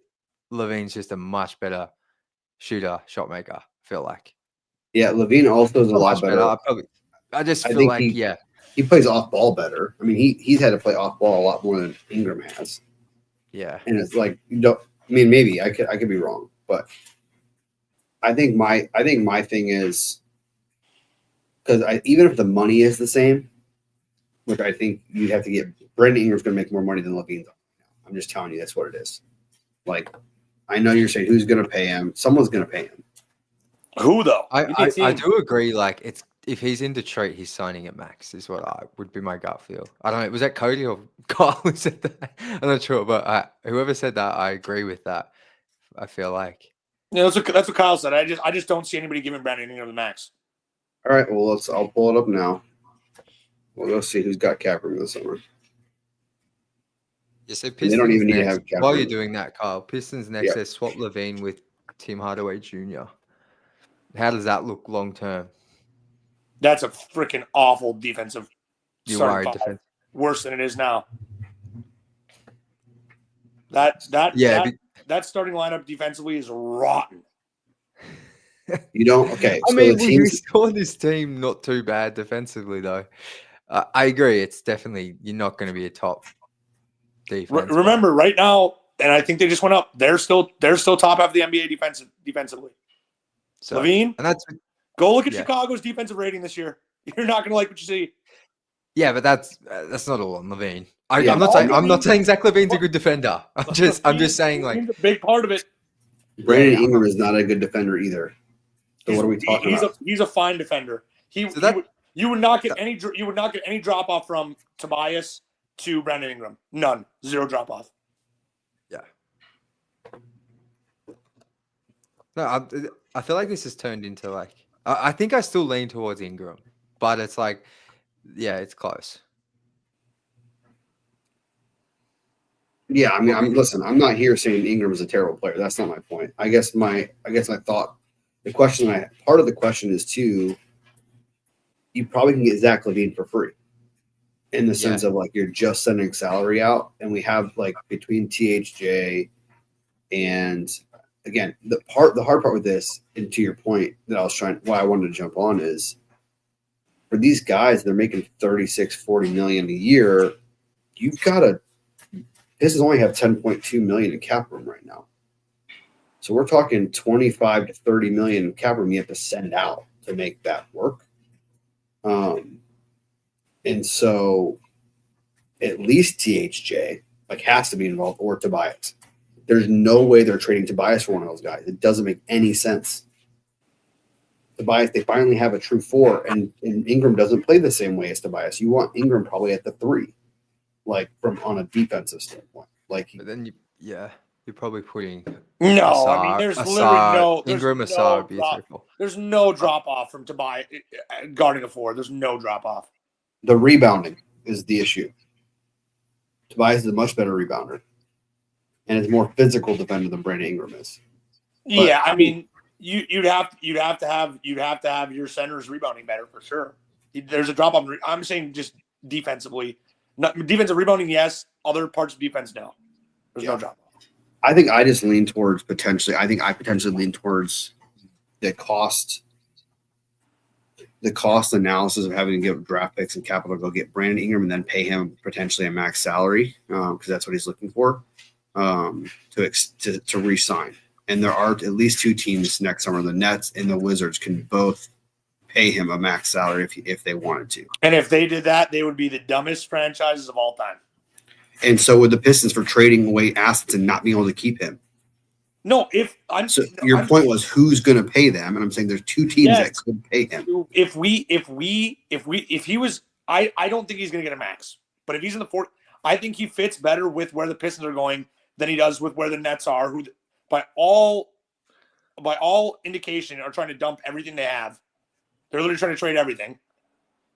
LaVine's just a much better shooter, shot maker. I feel like. Yeah, LaVine also is a lot better. I just feel like he plays off ball better. I mean, he's had to play off ball a lot more than Ingram has. Yeah, and it's like maybe I could be wrong, but I think my thing is because even if the money is the same, which I think you'd have to get Brandon Ingram's going to make more money than LaVine's. I'm just telling you that's what it is. Like I know you're saying who's going to pay him. Someone's going to pay him. Who though? I do agree. Like it's if he's in Detroit, he's signing at max. Is what would be my gut feel. I don't know. Was that Cody or Kyle who said that? I'm not sure, but whoever said that, I agree with that. I feel like. Yeah, that's what Kyle said. I just don't see anybody giving Brandon Ingram the max. All right. Well, I'll pull it up now. We'll go see who's got cap room this summer. Yeah, so Pistons they don't even need to have cap while room. you're doing that, Kyle. Pistons next. They swap LaVine with Tim Hardaway Jr. How does that look long term? That's a freaking awful defensive. You're worried defense. Worse than it is now. That starting lineup defensively is rotten. You don't okay. I mean, we saw this team not too bad defensively though. I agree. It's definitely you're not going to be a top defense. Remember, right now, and I think they just went up. They're still top half of the NBA defensively. So, LaVine, and that's go look at Chicago's defensive rating this year. You're not going to like what you see. Yeah, but that's not all on LaVine. I'm not saying Zach LaVine's a good defender. I'm just saying like he's a big part of it. Brandon Ingram is not a good defender either. So what are we talking about? He's a fine defender. You would not get any drop off from Tobias to Brandon Ingram. None. Zero drop off. Yeah. No, I feel like this has turned into like I think I still lean towards Ingram, but it's like it's close. Yeah, I mean, listen, I'm not here saying Ingram is a terrible player. That's not my point. I guess my thought, part of the question is too, you probably can get Zach LaVine for free in the sense of like you're just sending salary out, and we have like between THJ and again the hard part with this, and to your point that why I wanted to jump on is for these guys, they're making 36-40 million a year. You've got to. Pistons only have 10.2 million in cap room right now. So we're talking 25 to 30 million in cap room you have to send out to make that work. And so at least THJ has to be involved or Tobias. There's no way they're trading Tobias for one of those guys. It doesn't make any sense. Tobias, they finally have a true four, and Ingram doesn't play the same way as Tobias. You want Ingram probably at the 3. Like from on a defensive standpoint, but then you're probably putting I mean, there's literally no Ingram Asar would be circle. There's no drop off from Tobias guarding a 4. There's no drop off. The rebounding is the issue. Tobias is a much better rebounder, and is a more physical defender than Brandon Ingram is. But, I mean, you'd have to have your centers rebounding better for sure. There's a drop off. I'm saying just defensively. Defensive rebounding, yes. Other parts of defense, no. There's no drop off. I think I just lean towards potentially lean towards the cost analysis of having to give draft picks and capital to go get Brandon Ingram and then pay him potentially a max salary because that's what he's looking for to re-sign. And there are at least 2 teams next summer. The Nets and the Wizards can both pay him a max salary if they wanted to. And if they did that, they would be the dumbest franchises of all time. And so would the Pistons for trading away assets and not being able to keep him. No, Your point was who's going to pay them, and I'm saying there's two teams that could pay him. If he was, I don't think he's going to get a max. But if he's in the fourth, I think he fits better with where the Pistons are going than he does with where the Nets are, who by all indication are trying to dump everything they have. They're literally trying to trade everything.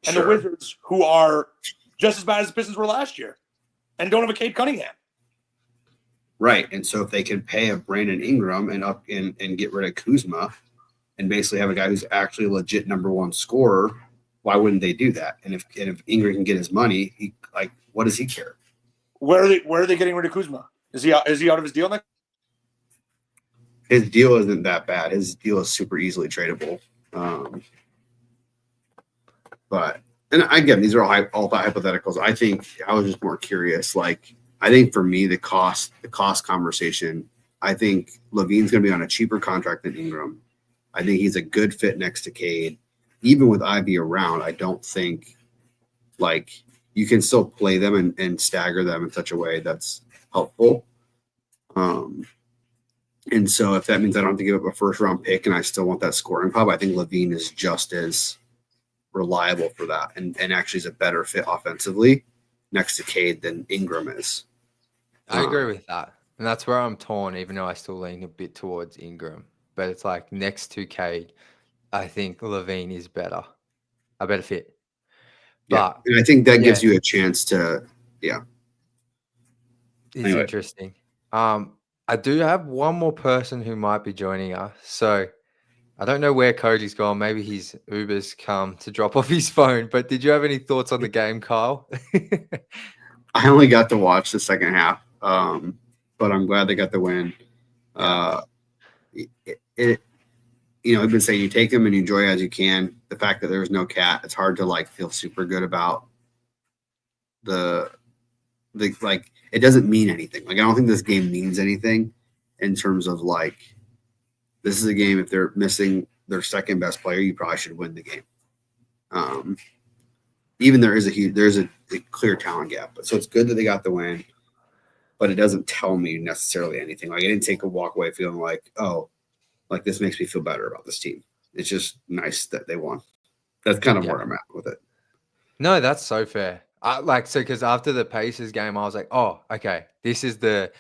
And the Wizards, who are just as bad as the Pistons were last year, and don't have a Cade Cunningham. Right, and so if they can pay a Brandon Ingram and get rid of Kuzma, and basically have a guy who's actually a legit number one scorer, why wouldn't they do that? And if Ingram can get his money, what does he care? Where are they getting rid of Kuzma? Is he out of his deal next? His deal isn't that bad. His deal is super easily tradable. But again, these are all hypotheticals. I think I was just more curious. I think for me, the cost conversation, I think Levine's going to be on a cheaper contract than Ingram. I think he's a good fit next to Cade. Even with Ivy around, I don't think you can still play them and stagger them in such a way that's helpful. And so if that means I don't have to give up a first round pick and I still want that scoring pop, I think Levine is just as reliable for that and actually is a better fit offensively next to Cade than Ingram is. I agree with that. And that's where I'm torn, even though I still lean a bit towards Ingram. But it's next to Cade, I think Levine is a better fit. Yeah. And I think that gives you a chance to, It's interesting. I do have one more person who might be joining us. So I don't know where Cody's gone. Maybe his Uber's come to drop off his phone. But did you have any thoughts on the game, Kyle? I only got to watch the second half, but I'm glad they got the win. I've been saying you take them and you enjoy as you can. The fact that there was no cat, it's hard to feel super good about the it doesn't mean anything. I don't think this game means anything in terms of this is a game. If they're missing their second best player, you probably should win the game. Even there's a clear talent gap, so it's good that they got the win, but it doesn't tell me necessarily anything. I didn't take a walk away feeling this makes me feel better about this team. It's just nice that they won. That's kind of where I'm at with it. No, that's so fair. Because after the Pacers game, I was like, oh, okay, this is the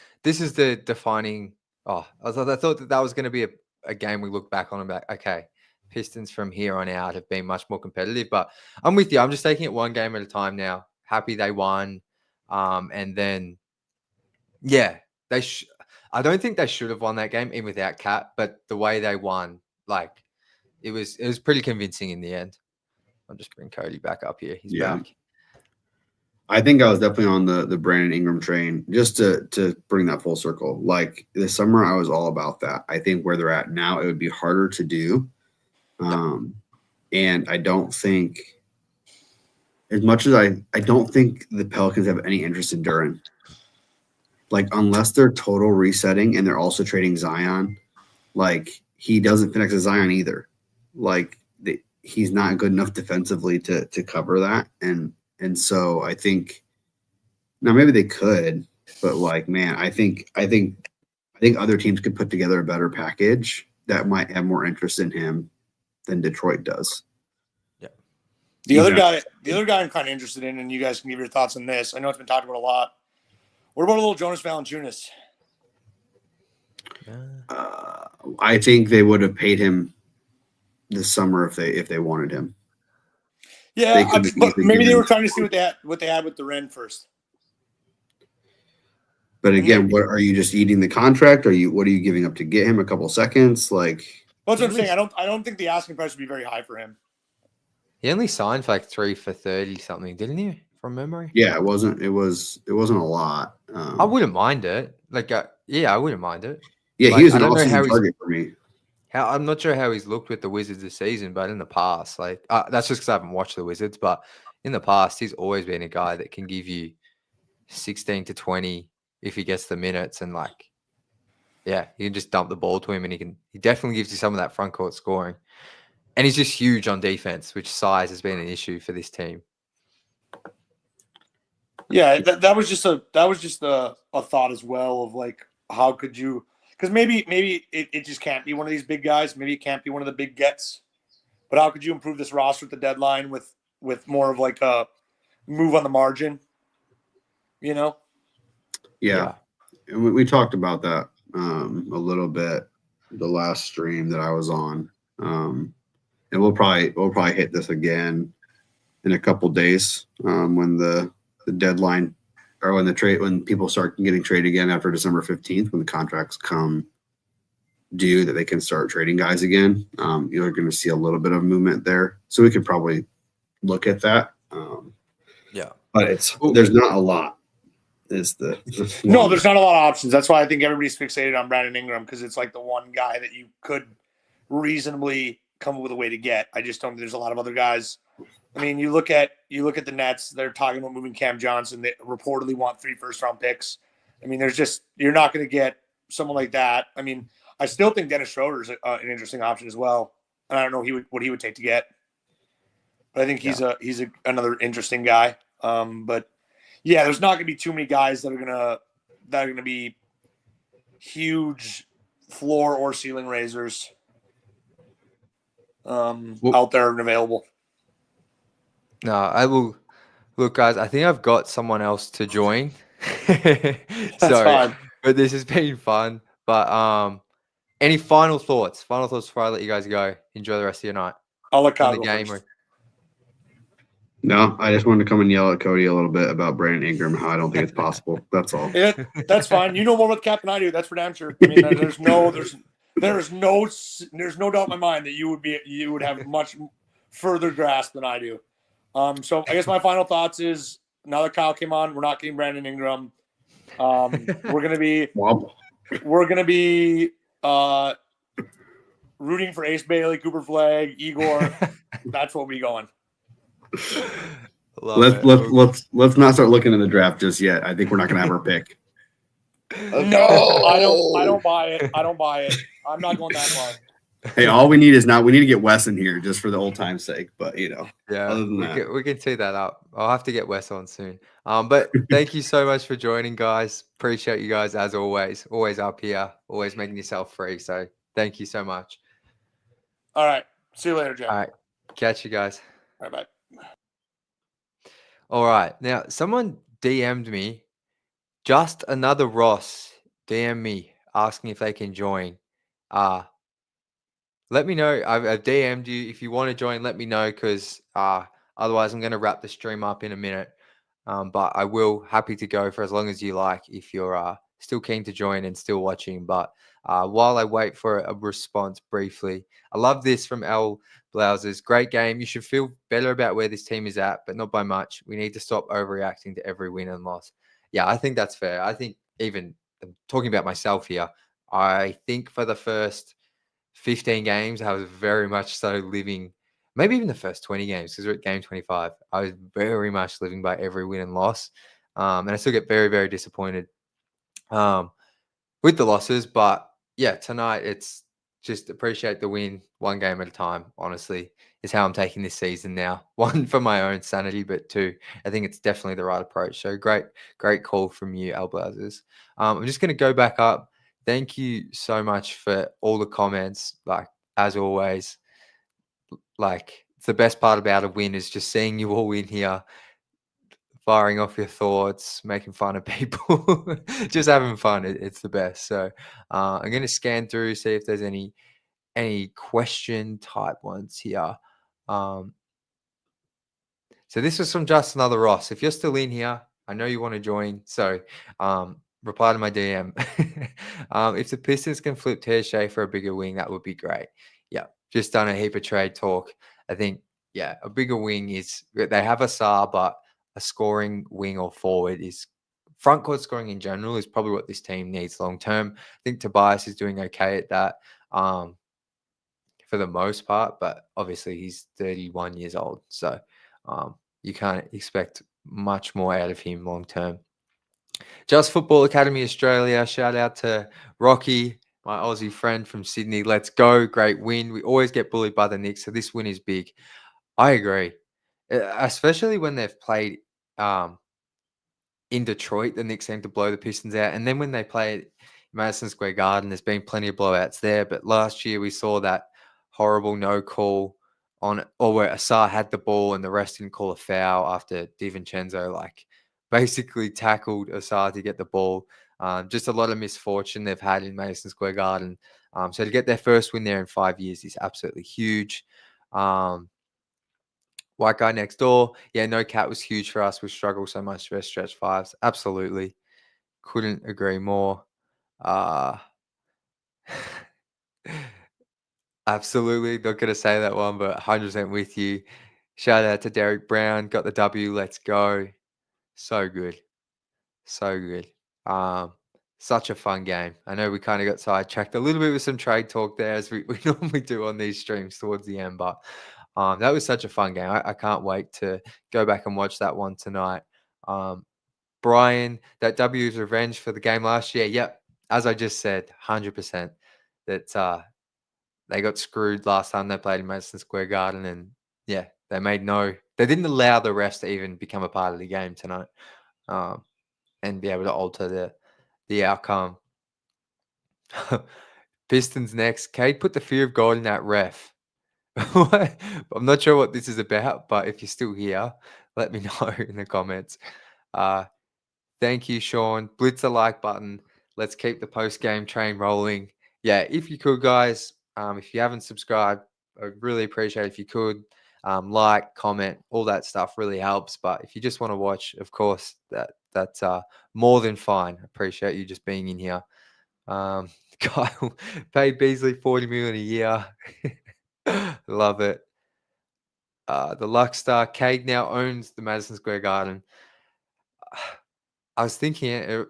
defining. Oh, I thought that was going to be a game we look back on and be like, okay, Pistons from here on out have been much more competitive. But I'm with you. I'm just taking it one game at a time now. Happy they won, and then I don't think they should have won that game even without Cat, but the way they won, it was pretty convincing in the end. I'll just bring Cody back up here. He's back. I think I was definitely on the Brandon Ingram train, just to bring that full circle. This summer, I was all about that. I think where they're at now, it would be harder to do. And I don't think, as much as I don't think the Pelicans have any interest in Duren. Unless they're total resetting and they're also trading Zion, he doesn't connect to Zion either. He's not good enough defensively to cover that. And so I think now maybe they could, but I think other teams could put together a better package that might have more interest in him than Detroit does. Yeah. The other guy I'm kind of interested in, and you guys can give your thoughts on this. I know it's been talked about a lot. What about a little Jonas Valanciunas? I think they would have paid him this summer if they wanted him. Yeah, but maybe they were trying to see what they had with the Ren first. But again, what are you just eating the contract? What are you giving up to get him a couple seconds? That's what I'm saying. I don't think the asking price would be very high for him. He only signed for 3 for 30 something, didn't he? From memory. Yeah, it wasn't a lot. I wouldn't mind it. I wouldn't mind it. Yeah, he was an awesome target for me. I'm not sure how he's looked with the Wizards this season, but in the past, that's just because I haven't watched the Wizards. But in the past, he's always been a guy that can give you 16 to 20 if he gets the minutes, and you can just dump the ball to him, and he definitely gives you some of that front court scoring. And he's just huge on defense, which size has been an issue for this team. Yeah, that was just a thought as well of like, how could you? Because maybe it just can't be one of these big guys. Maybe it can't be one of the big gets. But how could you improve this roster at the deadline with more of like a move on the margin? You know? Yeah. And we talked about that a little bit the last stream that I was on. And we'll probably hit this again in a couple days when the deadline or when people start getting traded again after December 15th, when the contracts come due that they can start trading guys again. You're going to see a little bit of movement there. So we could probably look at that. But there's not a lot. No, there's not a lot of options. That's why I think everybody's fixated on Brandon Ingram, because it's like the one guy that you could reasonably come up with a way to get. I just don't think there's a lot of other guys. I mean, you look at the Nets, they're talking about moving Cam Johnson. They reportedly want 3 first-round picks. I mean, you're not going to get someone like that. I mean, I still think Dennis Schroeder is an interesting option as well. And I don't know what he would take to get. But I think he's another interesting guy. But yeah, there's not going to be too many guys that are going to be huge floor or ceiling raisers out there and available. No, I will. Look, guys, I think I've got someone else to join. Sorry, fine. but this has been fun. But any final thoughts? Final thoughts before I let you guys go. Enjoy the rest of your night. I'll let Kyle On the go game. first. No, I just wanted to come and yell at Cody a little bit about Brandon Ingram, how I don't think it's possible. That's all. Yeah, that's fine. You know more about the cap than I do. That's for damn sure. I mean, there's no doubt in my mind that you would have much further grasp than I do. So I guess my final thoughts is, now that Kyle came on, we're not getting Brandon Ingram. We're gonna be rooting for Ace Bailey, Cooper Flagg, Igor. That's what we going. Let's not start looking at the draft just yet. I think we're not going to have our pick. No, I don't buy it. I'm not going that far. Hey, all we need to get Wes in here just for the old time's sake. But yeah, other than that, we can tee that up. I'll have to get Wes on soon. But thank you so much for joining, guys. Appreciate you guys as always. Always up here. Always making yourself free. So thank you so much. All right. See you later, Jeff. All right. Catch you guys. All right, bye. All right. Now, someone DM'd me, just another Ross DM'd me asking if they can join. Let me know. I've DM'd you. If you want to join, let me know, because otherwise I'm going to wrap the stream up in a minute. But I will, happy to go for as long as you like if you're still keen to join and still watching. But while I wait for a response briefly, I love this from L Blouses. Great game. You should feel better about where this team is at, but not by much. We need to stop overreacting to every win and loss. Yeah, I think that's fair. I think, even talking about myself here, I think for the first 15 games, I was very much so living, maybe even the first 20 games, because we're at game 25. I was very much living by every win and loss. And I still get very, very disappointed with the losses. But yeah, tonight it's just appreciate the win, one game at a time, honestly, is how I'm taking this season now. One, for my own sanity, but two, I think it's definitely the right approach. So great call from you, Al Blouses. I'm just going to go back up. Thank you so much for all the comments. Like, as always, like, it's the best part about a win is just seeing you all in here, firing off your thoughts, making fun of people, just having fun. It's the best. So I'm going to scan through, see if there's any question type ones here. So this was from Just Another Ross. If you're still in here, I know you want to join. So reply to my DM. If the Pistons can flip Shea for a bigger wing, that would be great. Yeah, just done a heap of trade talk. I think, yeah, a bigger wing is, they have a SAR, but a scoring wing or forward is, front court scoring in general is probably what this team needs long term. I think Tobias is doing okay at that for the most part, but obviously he's 31 years old. So you can't expect much more out of him long term. Just Football Academy Australia, shout out to Rocky. My Aussie friend from Sydney. Let's go. Great win. We always get bullied by the Knicks, so this win is big. I agree. Especially when they've played in Detroit, the Knicks seem to blow the Pistons out. And then when they play at Madison Square Garden, there's been plenty of blowouts there. But last year we saw that horrible no call on, or where Asar had the ball and the rest didn't call a foul after DiVincenzo basically tackled Asar to get the ball. Just a lot of misfortune they've had in Madison Square Garden. So to get their first win there in 5 years is absolutely huge. White guy next door. Yeah, no cat was huge for us. We struggle so much for stretch fives. Absolutely. Couldn't agree more. Absolutely. Not going to say that one, but 100% with you. Shout out to Derek Brown. Got the W. Let's go. So good. So good. Such a fun game. I know we kind of got sidetracked a little bit with some trade talk there, as we normally do on these streams towards the end, but that was such a fun game. I can't wait to go back and watch that one tonight. Brian, that W is revenge for the game last year. Yep. As I just said, 100% that they got screwed last time they played in Madison Square Garden. And yeah, they didn't allow the refs to even become a part of the game tonight and be able to alter the outcome. Pistons next. Cade put the fear of God in that ref. I'm not sure what this is about, but if you're still here, let me know in the comments. Thank you, Sean. Blitz the like button. Let's keep the post-game train rolling. Yeah, if you could, guys, if you haven't subscribed, I'd really appreciate it if you could. Like, comment, all that stuff really helps. But if you just want to watch, of course, that's more than fine. Appreciate you just being in here. Kyle paid Beasley $40 million a year. Love it. The Luckstar Cade now owns the Madison Square Garden. I was thinking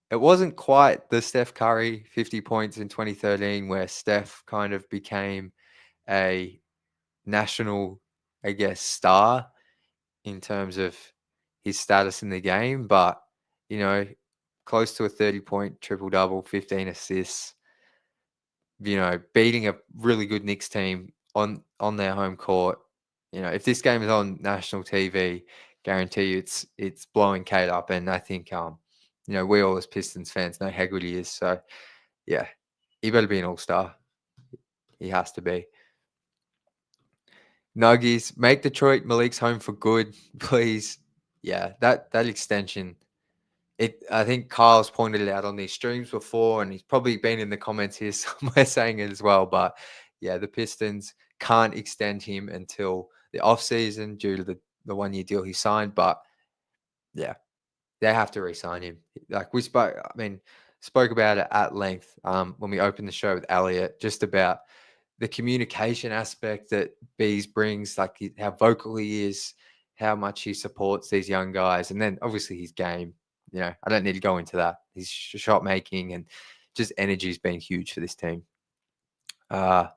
it wasn't quite the Steph Curry 50 points in 2013 where Steph kind of became a national, I guess, star in terms of his status in the game, but close to a 30-point triple-double, 15 assists, beating a really good Knicks team on their home court. If this game is on national TV, guarantee you it's blowing Cade up. And I think we all as Pistons fans know how good he is. So yeah, he better be an all-star. He has to be. Nuggies, make Detroit Malik's home for good, please. Yeah, that extension. I think Kyle's pointed it out on these streams before, and he's probably been in the comments here somewhere saying it as well. But yeah, the Pistons can't extend him until the offseason due to the 1-year deal he signed. But yeah, they have to re-sign him. Like we spoke about it at length when we opened the show with Elliot, just about the communication aspect that Bees brings, like how vocal he is, how much he supports these young guys, and then obviously his game. I don't need to go into that. His shot making and just energy has been huge for this team. Got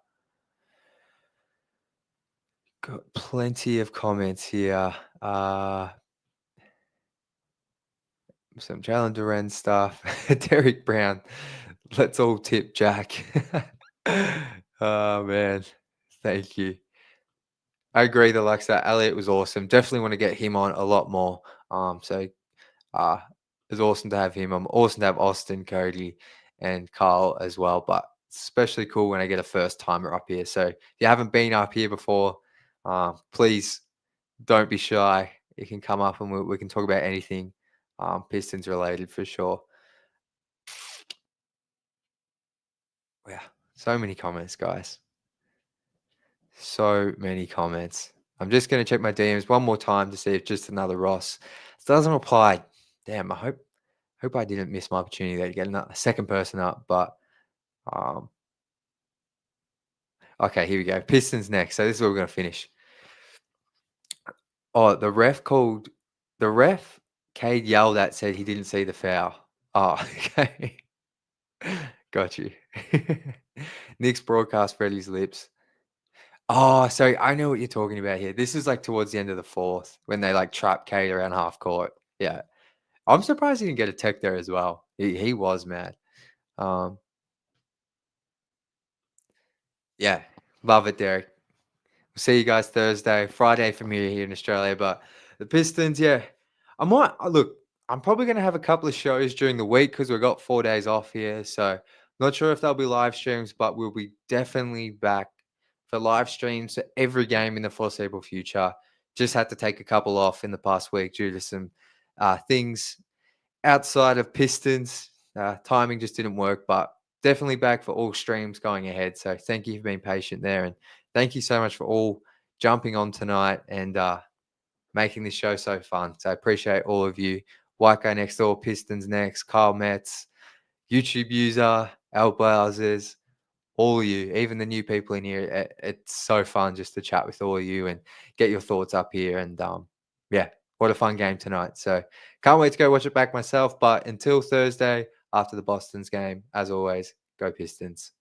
plenty of comments here. Some Jalen Duren stuff. Derek Brown. Let's all tip Jack. Oh, man. Thank you. I agree, the Luxa. Elliot was awesome. Definitely want to get him on a lot more. It's awesome to have him. I'm awesome to have Austin, Cody, and Carl as well. But it's especially cool when I get a first timer up here. So if you haven't been up here before, please don't be shy. You can come up and we can talk about anything Pistons related for sure. Wow, so many comments, guys. So many comments. I'm just going to check my DMs one more time to see if just another Ross doesn't reply. Damn, I hope I didn't miss my opportunity there to get a second person up. But okay, here we go. Pistons next. So this is where we're going to finish. Oh, the ref, Cade yelled at, said he didn't see the foul. Oh, okay. Got you. Nick's broadcast Freddie's lips. Oh, sorry. I know what you're talking about here. This is like towards the end of the fourth when they trap Cade around half court. Yeah. I'm surprised he didn't get a tech there as well. He was mad. Yeah, love it, Derek. We'll see you guys Thursday, Friday for me here in Australia. But the Pistons, yeah, look. I'm probably going to have a couple of shows during the week because we've got 4 days off here. So not sure if there'll be live streams, but we'll be definitely back for live streams for every game in the foreseeable future. Just had to take a couple off in the past week due to some things outside of Pistons. Timing just didn't work, but definitely back for all streams going ahead. So thank you for being patient there. And thank you so much for all jumping on tonight and making this show so fun. So I appreciate all of you. White Guy Next Door, Pistons Next, Kyle Metz, YouTube user, Al Bowsers, all of you, even the new people in here. It's so fun just to chat with all of you and get your thoughts up here. And yeah, what a fun game tonight. So can't wait to go watch it back myself. But until Thursday, after the Boston's game, as always, go Pistons.